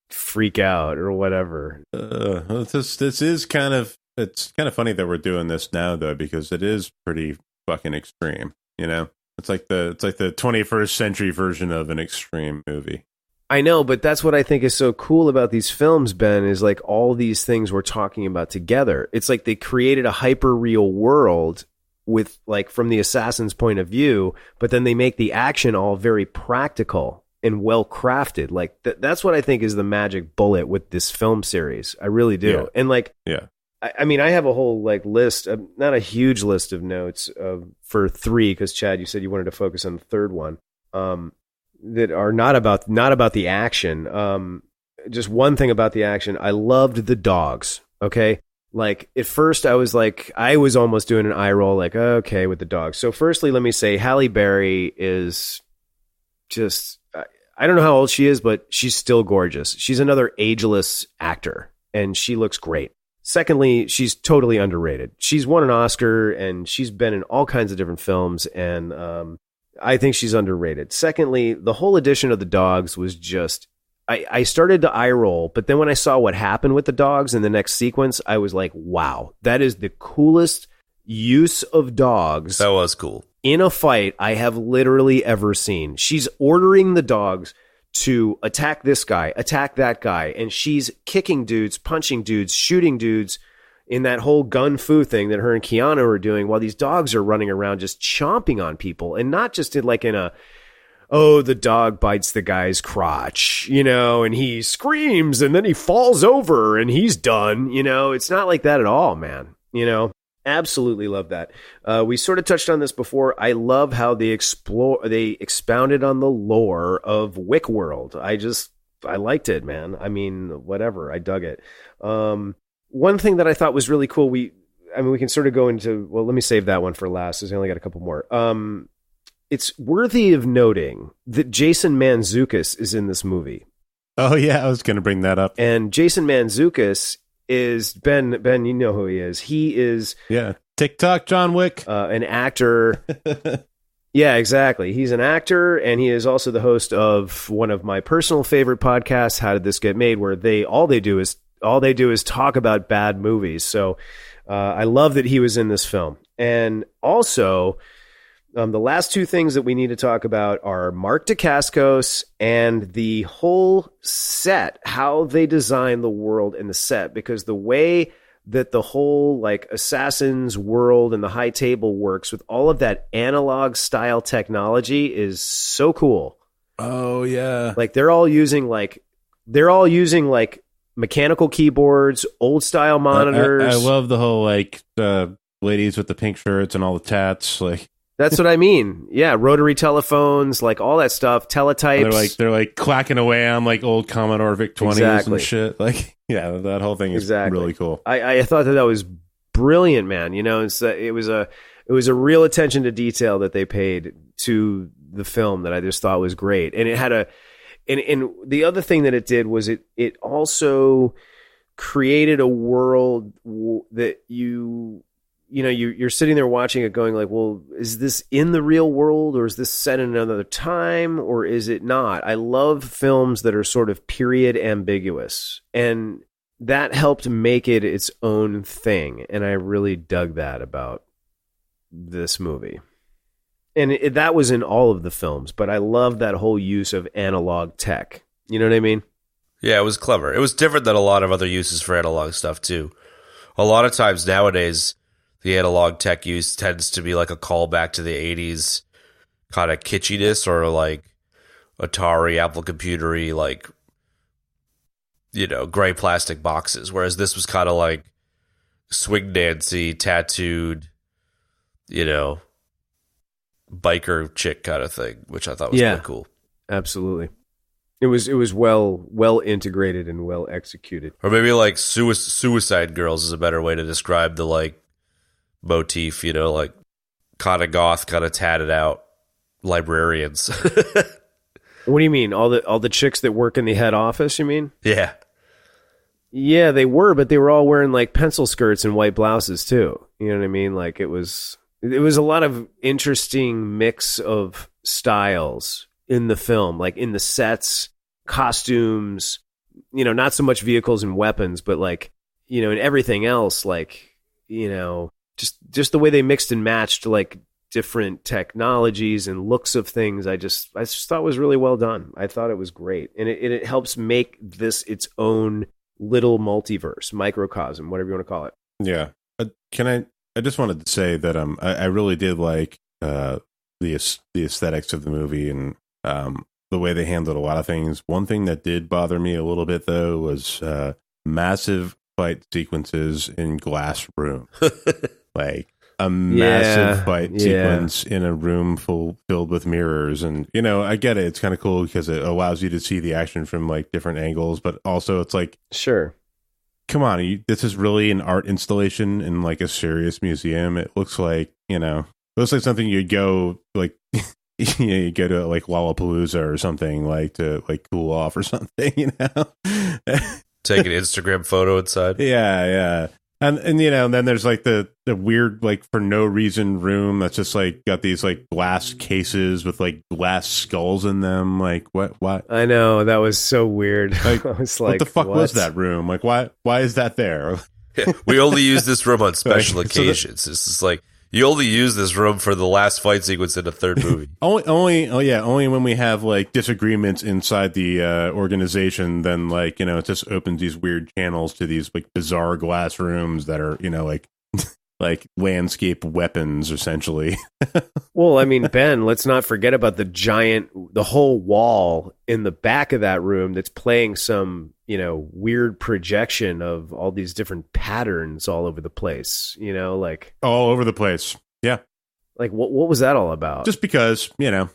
freak out or whatever. This is kind of, it's kind of funny that we're doing this now though, because it is pretty fucking extreme, It's like the 21st century version of an extreme movie. I know, but that's what I think is so cool about these films, Ben, is like all these things we're talking about together. It's like they created a hyper real world with like from the assassin's point of view, but then they make the action all very practical and well crafted. Like that's what I think is the magic bullet with this film series. I really do. Yeah. And like, yeah, I mean, I have a whole like list, not a huge list of notes for 3, because Chad, you said you wanted to focus on the third one, that are not about the action. Just one thing about the action, I loved the dogs. Okay. Like at first I was almost doing an eye roll, like, okay, with the dogs. So firstly, let me say Halle Berry is just, I don't know how old she is, but she's still gorgeous. She's another ageless actor and she looks great. Secondly, she's totally underrated. She's won an Oscar and she's been in all kinds of different films, and I think she's underrated. Secondly, the whole edition of the dogs was just, I started to eye roll, but then when I saw what happened with the dogs in the next sequence, I was like, wow, that is the coolest use of dogs. That was cool. In a fight I have literally ever seen. She's ordering the dogs to attack this guy, attack that guy, and she's kicking dudes, punching dudes, shooting dudes in that whole gun fu thing that her and Keanu are doing while these dogs are running around just chomping on people, and not just in a, oh, the dog bites the guy's crotch, and he screams and then he falls over and he's done. It's not like that at all, man. Absolutely love that. We sort of touched on this before. I love how they expounded on the lore of Wick World. I liked it, man. I mean, whatever. I dug it. One thing that I thought was really cool, we can sort of go into, well, let me save that one for last, because I only got a couple more. It's worthy of noting that Jason Mantzoukas is in this movie. Oh yeah, I was going to bring that up. And Jason Mantzoukas is Ben, you know who he is. He is TikTok John Wick, an actor. Yeah, exactly. He's an actor, and he is also the host of one of my personal favorite podcasts, How Did This Get Made, where all they do is talk about bad movies. So I love that he was in this film. And also, the last 2 things that we need to talk about are Mark Dacascos and the whole set, how they design the world and the set, because the way that the whole like Assassin's world and the high table works with all of that analog style technology is so cool. Oh yeah. Like they're all using mechanical keyboards, old style monitors. I love the whole like ladies with the pink shirts and all the tats, like. That's what I mean. Yeah, rotary telephones, like all that stuff, teletypes. They're like clacking away on like old Commodore VIC-20s and shit. Like, yeah, that whole thing is really cool. I thought that was brilliant, man. It was a real attention to detail that they paid to the film that I just thought was great. And it had and the other thing that it did was it also created a world that you're sitting there watching it going like, well, is this in the real world, or is this set in another time, or is it not? I love films that are sort of period ambiguous, and that helped make it its own thing. And I really dug that about this movie. And that was in all of the films, but I love that whole use of analog tech. You know what I mean? Yeah, it was clever. It was different than a lot of other uses for analog stuff too. A lot of times nowadays, the analog tech use tends to be like a callback to the 80s kind of kitschiness, or like Atari, Apple Computery, like, gray plastic boxes. Whereas this was kind of like Swing Nancy, tattooed, biker chick kind of thing, which I thought was pretty cool. Absolutely. It was well integrated and well executed. Or maybe like Suicide Girls is a better way to describe the like motif, like kind of goth, kind of tatted out librarians. What do you mean? All the chicks that work in the head office, you mean? Yeah. Yeah, they were, but they were all wearing like pencil skirts and white blouses too. You know what I mean? Like it was a lot of interesting mix of styles in the film, like in the sets, costumes, you know, not so much vehicles and weapons, but like, you know, and everything else, like, you know, just the way they mixed and matched like different technologies and looks of things. I just thought was really well done. I thought it was great. And it helps make this its own little multiverse, microcosm, whatever you want to call it. Yeah. I just wanted to say that I really did like the aesthetics of the movie and the way they handled a lot of things. One thing that did bother me a little bit though was massive fight sequences in glass room. Like a massive fight sequence in a room filled with mirrors. And, you know, I get it. It's kind of cool because it allows you to see the action from like different angles, but also it's like, sure, come on, this is really an art installation in like a serious museum. It looks like, you know, it looks like something you'd go like, you know, you go to like Lollapalooza or something like to like cool off or something, you know, take an Instagram photo inside. Yeah. And you know, and then there's like the weird, like for no reason room that's just like got these like glass cases with like glass skulls in them. Like what? I know, that was so weird. Like, I was like, what the fuck was that room? Like why is that there? We only use this room on special occasions. It's just like you only use this room for the last fight sequence in the third movie. only when we have like disagreements inside the organization, then like, you know, it just opens these weird channels to these like bizarre glass rooms that are, you know, like like landscape weapons essentially. Well, I mean, Ben, let's not forget about the whole wall in the back of that room that's playing some, you know, weird projection of all these different patterns all over the place, you know, like all over the place. Yeah. Like what was that all about? Just because, you know.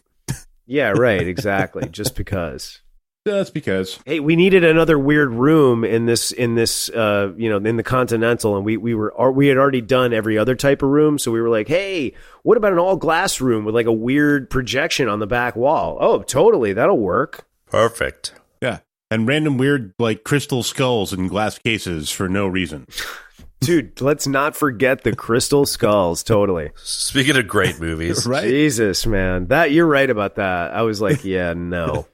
Yeah, right. Exactly. Just because. That's because. Hey, we needed another weird room in this, you know, in the Continental, and we had already done every other type of room, so we were like, hey, what about an all glass room with like a weird projection on the back wall? Oh, totally, that'll work. Perfect. Yeah, and random weird like crystal skulls in glass cases for no reason. Dude, let's not forget the crystal skulls. Totally. Speaking of great movies, right? Jesus, man, that you're right about that. I was like, yeah, no.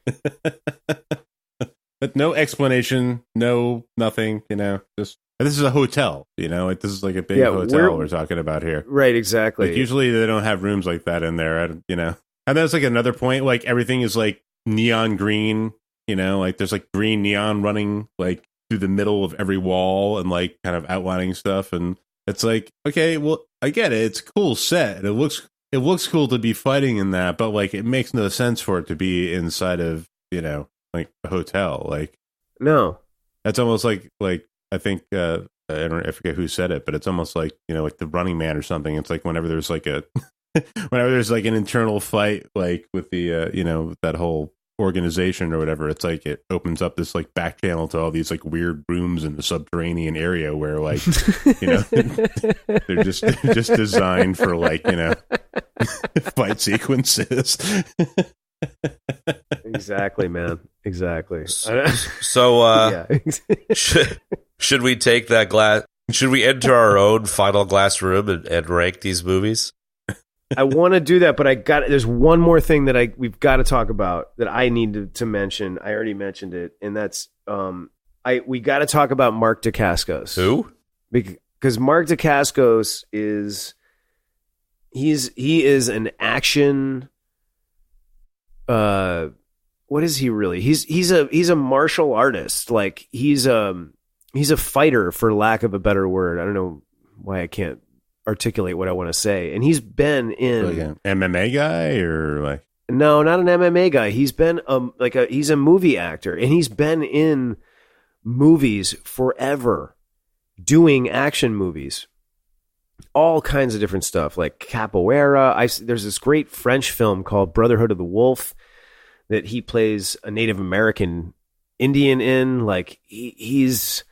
But no explanation, nothing. You know, just this is a hotel. You know, this is like a big hotel we're talking about here. Right? Exactly. Like usually they don't have rooms like that in there. You know, and that's like another point. Like everything is like neon green. You know, like there's like green neon running like through the middle of every wall and like kind of outlining stuff, and it's like, okay, well, I get it, it's a cool set, it looks cool to be fighting in that, but like it makes no sense for it to be inside of, you know, like a hotel. Like no, that's almost like I think I forget who said it, but it's almost like, you know, like the Running Man or something. It's like whenever there's like an internal fight like with the you know, that whole organization or whatever, it's like it opens up this like back channel to all these like weird rooms in the subterranean area where like, you know, they're just designed for like, you know, fight sequences. Exactly, man. Exactly. So should we take that glass, should we enter our own final glass room and rank these movies? I want to do that, but there's one more thing that we've got to talk about that I need to mention. I already mentioned it, and that's we got to talk about Mark Dacascos. Who? Because Mark Dacascos he is an action. What is he really? He's a martial artist. Like he's a fighter, for lack of a better word. I don't know why I can't articulate what I want to say. And he's been in like an MMA guy, or like, no, not an MMA guy. He's been he's a movie actor, and he's been in movies forever, doing action movies, all kinds of different stuff like capoeira. There's this great French film called Brotherhood of the Wolf that he plays a Native American Indian in. Like he's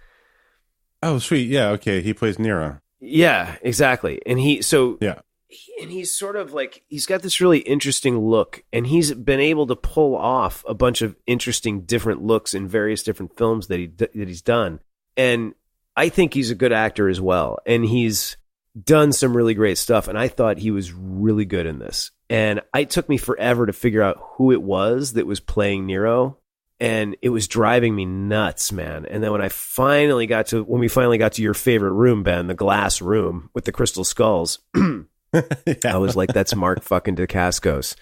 oh sweet, yeah, okay, he plays Nero. Yeah, exactly. And he's sort of like, he's got this really interesting look, and he's been able to pull off a bunch of interesting different looks in various different films that he's done. And I think he's a good actor as well. And he's done some really great stuff. And I thought he was really good in this. And it took me forever to figure out who it was that was playing Nero. And it was driving me nuts, man. And then when we finally got to your favorite room, Ben, the glass room with the crystal skulls, I was like, that's Mark fucking Dacascos.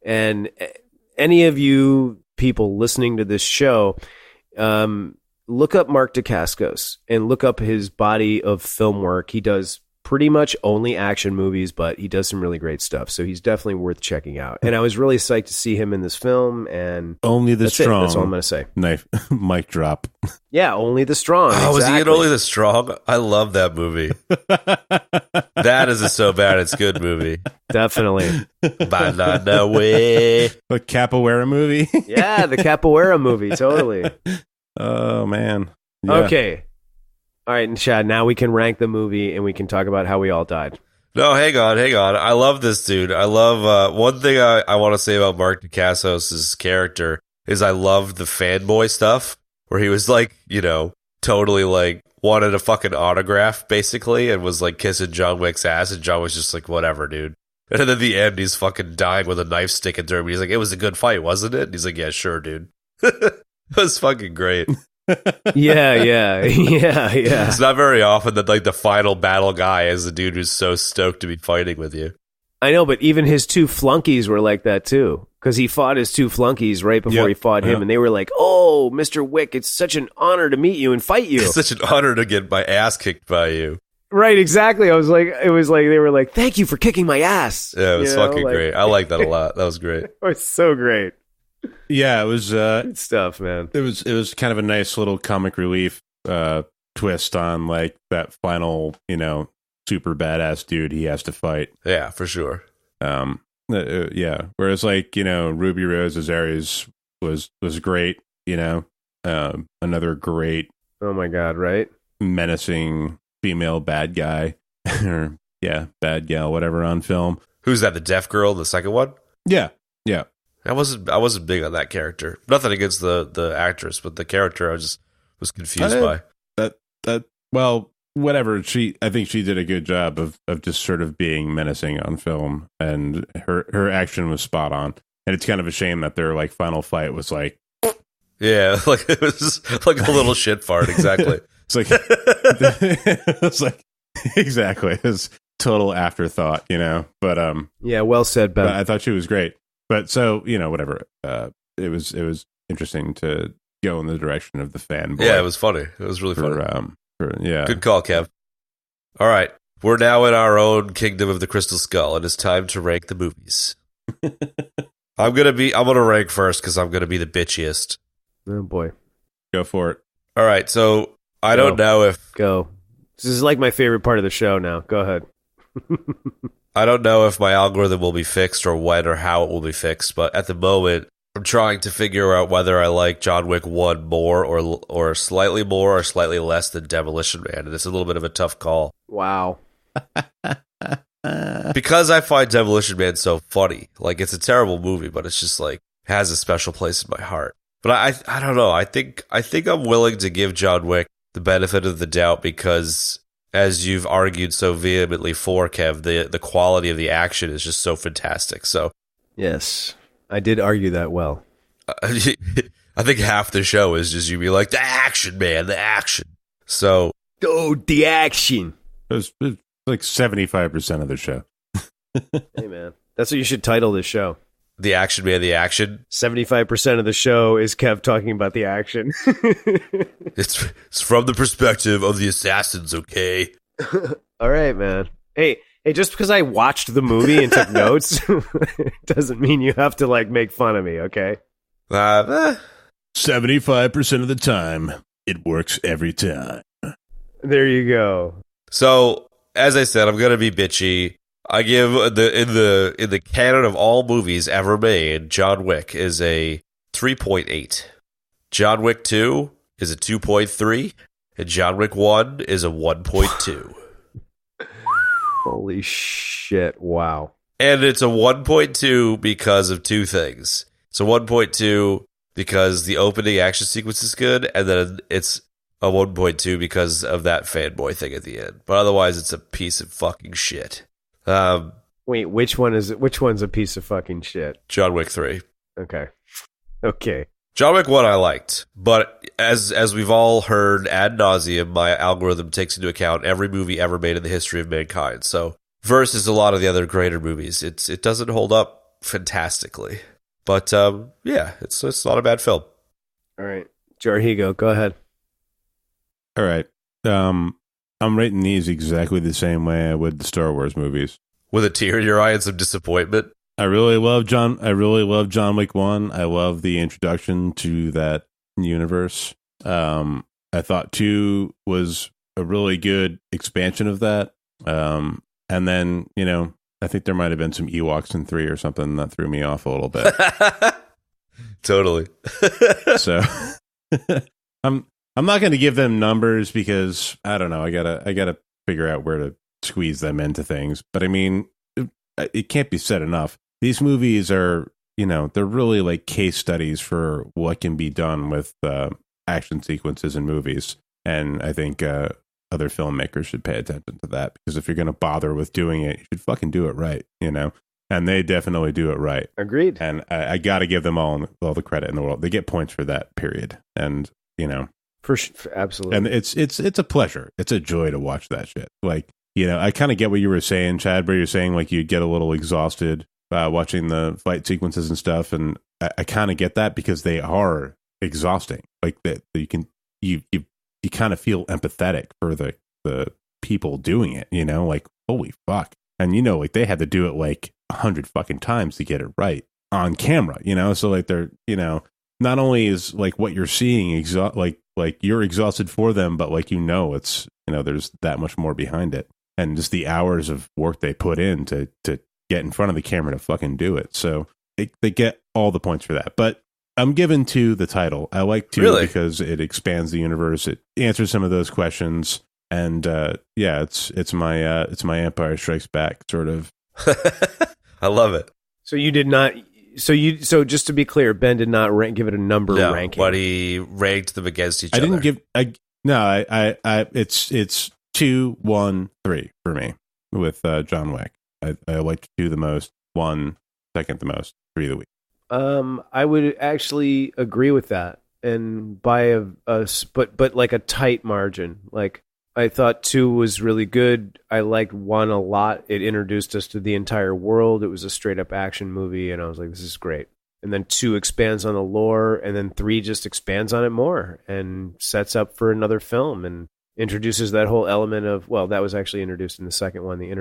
And any of you people listening to this show, look up Mark Dacascos and look up his body of film work. He does pretty much only action movies, but he does some really great stuff. So he's definitely worth checking out. And I was really psyched to see him in this film. And Only the Strong. That's all I'm going to say. Knife, mic drop. Yeah, Only the Strong. Oh, exactly. was he in Only the Strong? I love that movie. That is a so bad it's good movie. Definitely. Banana way. The Capoeira movie. Yeah, the Capoeira movie. Totally. Oh, man. Yeah. Okay. All right, and Chad, now we can rank the movie and we can talk about how we all died. No, hang on. I love this dude. I love one thing I want to say about Mark Dacascos' character is I love the fanboy stuff where he was like, totally like wanted a fucking autograph basically and was like kissing John Wick's ass, and John was just like, whatever, dude. And then at the end, he's fucking dying with a knife sticking through him. He's like, it was a good fight, wasn't it? And he's like, yeah, sure, dude. It was fucking great. Yeah. It's not very often that like the final battle guy is the dude who's so stoked to be fighting with you. I know, but even his two flunkies were like that too, because he fought his two flunkies right before he fought him, and they were like, "Oh, Mr. Wick, it's such an honor to meet you and fight you. It's such an honor to get my ass kicked by you." Right, exactly. It was like they were like, "Thank you for kicking my ass." Yeah, it was fucking great. I like that a lot. That was great. It was so great. Yeah, it was good stuff, man. It was kind of a nice little comic relief twist on like that final, super badass dude he has to fight. Yeah, for sure. Yeah. Whereas like, Ruby Rose as Ares was great, another great, oh my God, right? menacing female bad guy or bad gal, whatever, on film. Who's that? The deaf girl, the second one? Yeah. I wasn't big on that character. Nothing against the actress, but the character I was confused by. Well, whatever. I think she did a good job of just sort of being menacing on film, and her action was spot on. And it's kind of a shame that their like final fight was like, yeah, like it was like a little shit fart. Exactly. It's like it's like exactly. It's total afterthought, But yeah, well said, Ben. But I thought she was great. But so whatever. It was interesting to go in the direction of the fanboy. Yeah, it was funny. It was really funny. Yeah. Good call, Kev. All right. We're now in our own kingdom of the Crystal Skull, and it's time to rank the movies. I'm gonna rank first because I'm gonna be the bitchiest. Oh boy. Go for it. All right, so I don't know if this is like my favorite part of the show now. Go ahead. I don't know if my algorithm will be fixed or when or how it will be fixed, but at the moment I'm trying to figure out whether I like John Wick 1 more or slightly less than Demolition Man, and it's a little bit of a tough call. Wow. Because I find Demolition Man so funny. Like, it's a terrible movie, but it's just like has a special place in my heart. But I don't know. I think I'm willing to give John Wick the benefit of the doubt because, as you've argued so vehemently for, Kev, the quality of the action is just so fantastic. So yes, I did argue that well. I think half the show is just you be like, the action, man, the action. So, the action. It was like 75% of the show. Hey, man, that's what you should title this show. The action, man, the action. 75% of the show is Kev talking about the action. It's from the perspective of the assassins, okay? All right, man. Hey, just because I watched the movie and took notes doesn't mean you have to like make fun of me, okay? 75% of the time, it works every time. There you go. So, as I said, I'm gonna be bitchy. I give in the canon of all movies ever made, John Wick is a 3.8. John Wick 2 is a 2.3, and John Wick 1 is a 1.2. Holy shit! Wow. And it's a 1.2 because of two things. It's a 1.2 because the opening action sequence is good, and then it's a 1.2 because of that fanboy thing at the end. But otherwise, it's a piece of fucking shit. Wait, which one's a piece of fucking shit? John Wick 3. Okay. John Wick 1 I liked, but as we've all heard ad nauseum, my algorithm takes into account every movie ever made in the history of mankind. So versus a lot of the other greater movies, it doesn't hold up fantastically. But yeah, it's not a bad film. All right. Jarhigo, go ahead. All right. I'm rating these exactly the same way I would the Star Wars movies. With a tear in your eye and some disappointment. I really love John Wick 1. I love the introduction to that universe. I thought 2 was a really good expansion of that. And then, I think there might have been some Ewoks in 3 or something that threw me off a little bit. Totally. So I'm not going to give them numbers because I don't know. I gotta figure out where to squeeze them into things. But I mean, it can't be said enough. These movies are, they're really like case studies for what can be done with action sequences in movies. And I think other filmmakers should pay attention to that, because if you're going to bother with doing it, you should fucking do it right, And they definitely do it right. Agreed. And I got to give them all the credit in the world. They get points for that, period. And, For absolutely. And it's a pleasure. It's a joy to watch that shit. Like, I kind of get what you were saying, Chad, where you're saying like you get a little exhausted watching the fight sequences and stuff. And I kind of get that because they are exhausting. Like that you kind of feel empathetic for the people doing it, like, holy fuck. And, like they had to do it like 100 fucking times to get it right on camera, So like they're, not only is like what you're seeing like you're exhausted for them, but like, it's, there's that much more behind it. And just the hours of work they put in to get in front of the camera to fucking do it. So they get all the points for that. But I'm given 2 the title. I like 2 because it expands the universe. It answers some of those questions. And yeah, it's my Empire Strikes Back sort of. I love it. So you did not. So just to be clear, Ben did not give it a number ranking. But he ranked them against each other. It's 2, 1, 3 for me with John Wick. I like 2 the most, 1 second the most, 3 the weak. I would actually agree with that, and by but like a tight margin. Like I thought 2 was really good. I liked 1 a lot. It introduced us to the entire world. It was a straight up action movie, and I was like, this is great. And then 2 expands on the lore, and then 3 just expands on it more and sets up for another film and introduces that whole element of, well, that was actually introduced in the second one, the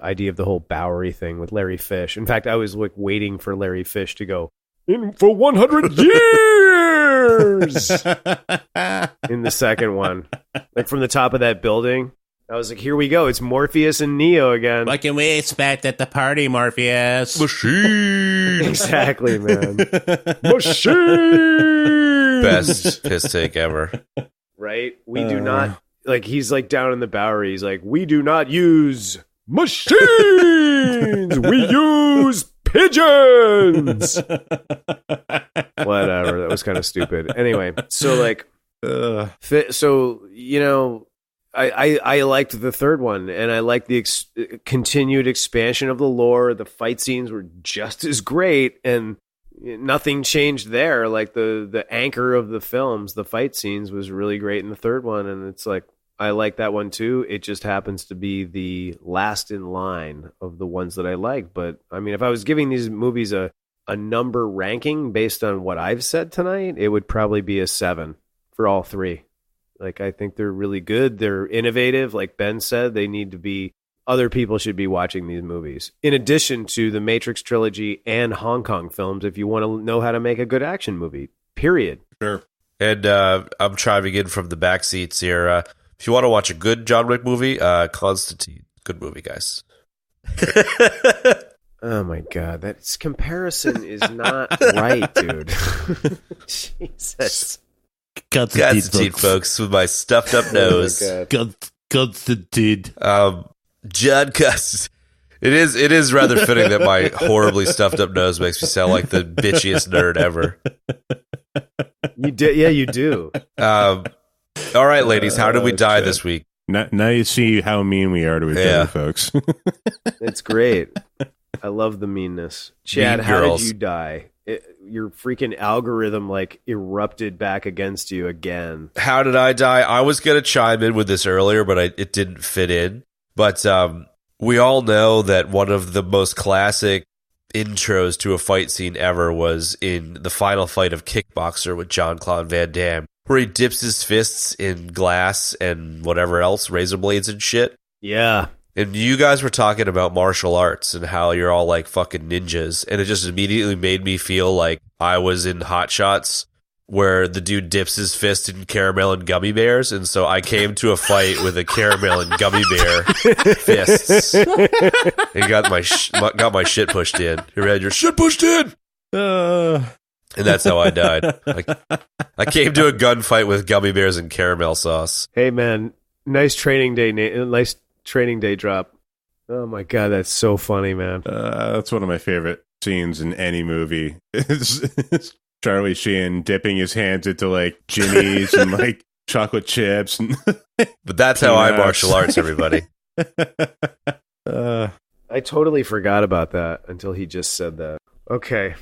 idea of the whole Bowery thing with Larry Fish. In fact, I was like waiting for Larry Fish to go, in for 100 years in the second one. Like from the top of that building. I was like, here we go. It's Morpheus and Neo again. What can we expect at the party, Morpheus? Machine! Exactly, man. Machine! Best piss take ever. Right? We do not, like, he's like down in the Bowery. He's like, we do not use machines. We use pigeons. Whatever. That was kind of stupid. Anyway, so like, I liked the third one, and I liked the continued expansion of the lore. The fight scenes were just as great, and nothing changed there. Like the anchor of the films, the fight scenes, was really great in the third one, and it's like, I like that one too. It just happens to be the last in line of the ones that I like. But I mean, if I was giving these movies a number ranking based on what I've said tonight, it would probably be a 7 for all 3. Like, I think they're really good. They're innovative. Like Ben said, other people should be watching these movies. In addition to the Matrix trilogy and Hong Kong films, if you want to know how to make a good action movie, period. Sure. And I'm chiming in from the back seats here. If you want to watch a good John Wick movie, Constantine. Good movie, guys. Oh my God. That comparison is not right, dude. Jesus. Constantine, folks, with my stuffed up nose. Constantine. John Constantine. It is rather fitting that my horribly stuffed up nose makes me sound like the bitchiest nerd ever. You do. Yeah, you do. All right, ladies, how did we die this week? Now you see how mean we are to each other, folks. It's great. I love the meanness. Chad, how did you die? Your freaking algorithm erupted back against you again. How did I die? I was going to chime in with this earlier, but it didn't fit in. But we all know that one of the most classic intros to a fight scene ever was in the final fight of Kickboxer with Jean-Claude Van Damme, where he dips his fists in glass and whatever else, razor blades and shit. Yeah. And you guys were talking about martial arts and how you're all like fucking ninjas. And it just immediately made me feel like I was in Hot Shots where the dude dips his fist in caramel and gummy bears. And so I came to a fight with a caramel and gummy bear fists. And got my shit pushed in. You had your shit pushed in. And that's how I died. I came to a gunfight with gummy bears and caramel sauce. Hey, man. Nice training day, nice training day drop. Oh my god, that's so funny, man. That's one of my favorite scenes in any movie. It's Charlie Sheen dipping his hands into like Jimmy's and like chocolate chips. But that's how I martial arts, everybody. I totally forgot about that until he just said that. Okay,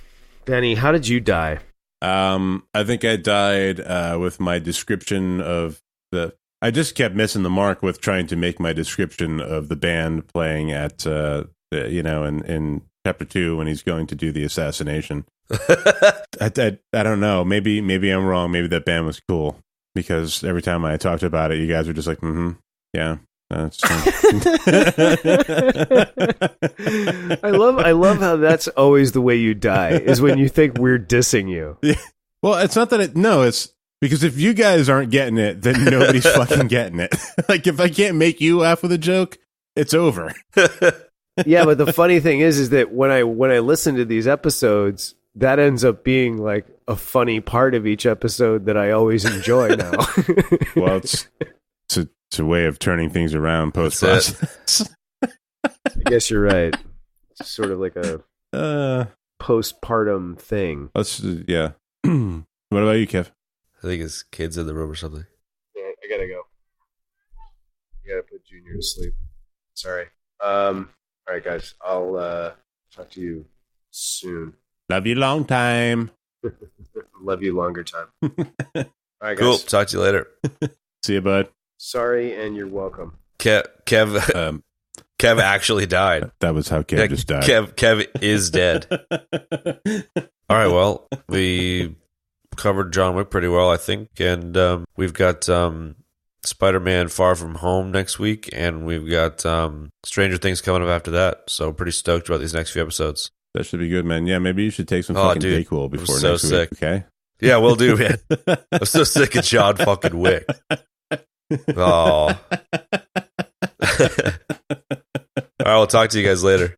Benny, how did you die? I think I died with my description of I just kept missing the mark with trying to make my description of the band playing at, in Chapter 2 when he's going to do the assassination. I don't know. Maybe I'm wrong. Maybe that band was cool because every time I talked about it, you guys were just like, yeah. That's I love how that's always the way you die is when you think we're dissing you. Yeah. Well, it's not that it's because if you guys aren't getting it, then nobody's fucking getting it. Like, if I can't make you laugh with a joke, it's over. Yeah, but the funny thing is that when I listen to these episodes, that ends up being like a funny part of each episode that I always enjoy now. Well, it's a way of turning things around post-process. I guess you're right. It's sort of like a postpartum thing. Yeah. What about you, Kev? I think his kid's in the room or something. Yeah, I gotta go. I gotta put Junior to sleep. Sorry. All right, guys. I'll talk to you soon. Love you long time. Love you longer time. All right, guys. Cool. Talk to you later. See you, bud. Sorry, and you're welcome. Kev actually died. That was how Kev just died. Kev is dead. All right, well, we covered John Wick pretty well, I think, and we've got Spider-Man Far From Home next week, and we've got Stranger Things coming up after that, so pretty stoked about these next few episodes. That should be good, man. Yeah, maybe you should take some fucking Dayquil before so next sick. week, okay? Yeah, we'll do, man. I'm so sick of John fucking Wick. Oh. All right, we'll talk to you guys later.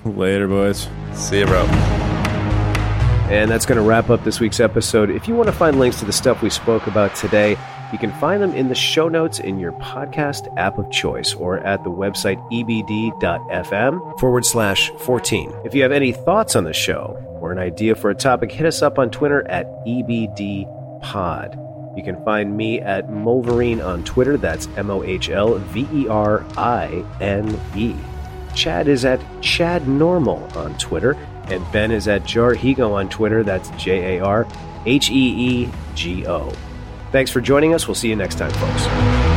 Later, boys. See you, bro. And that's going to wrap up this week's episode. If you want to find links to the stuff we spoke about today, you can find them in the show notes in your podcast app of choice or at the website ebd.fm/14. If you have any thoughts on the show or an idea for a topic, hit us up on Twitter at ebdpod. You can find me at Molverine on Twitter. That's MOHLVERINE. Chad is at ChadNormal on Twitter. And Ben is at Jarhigo on Twitter. That's JARHEEGO. Thanks for joining us. We'll see you next time, folks.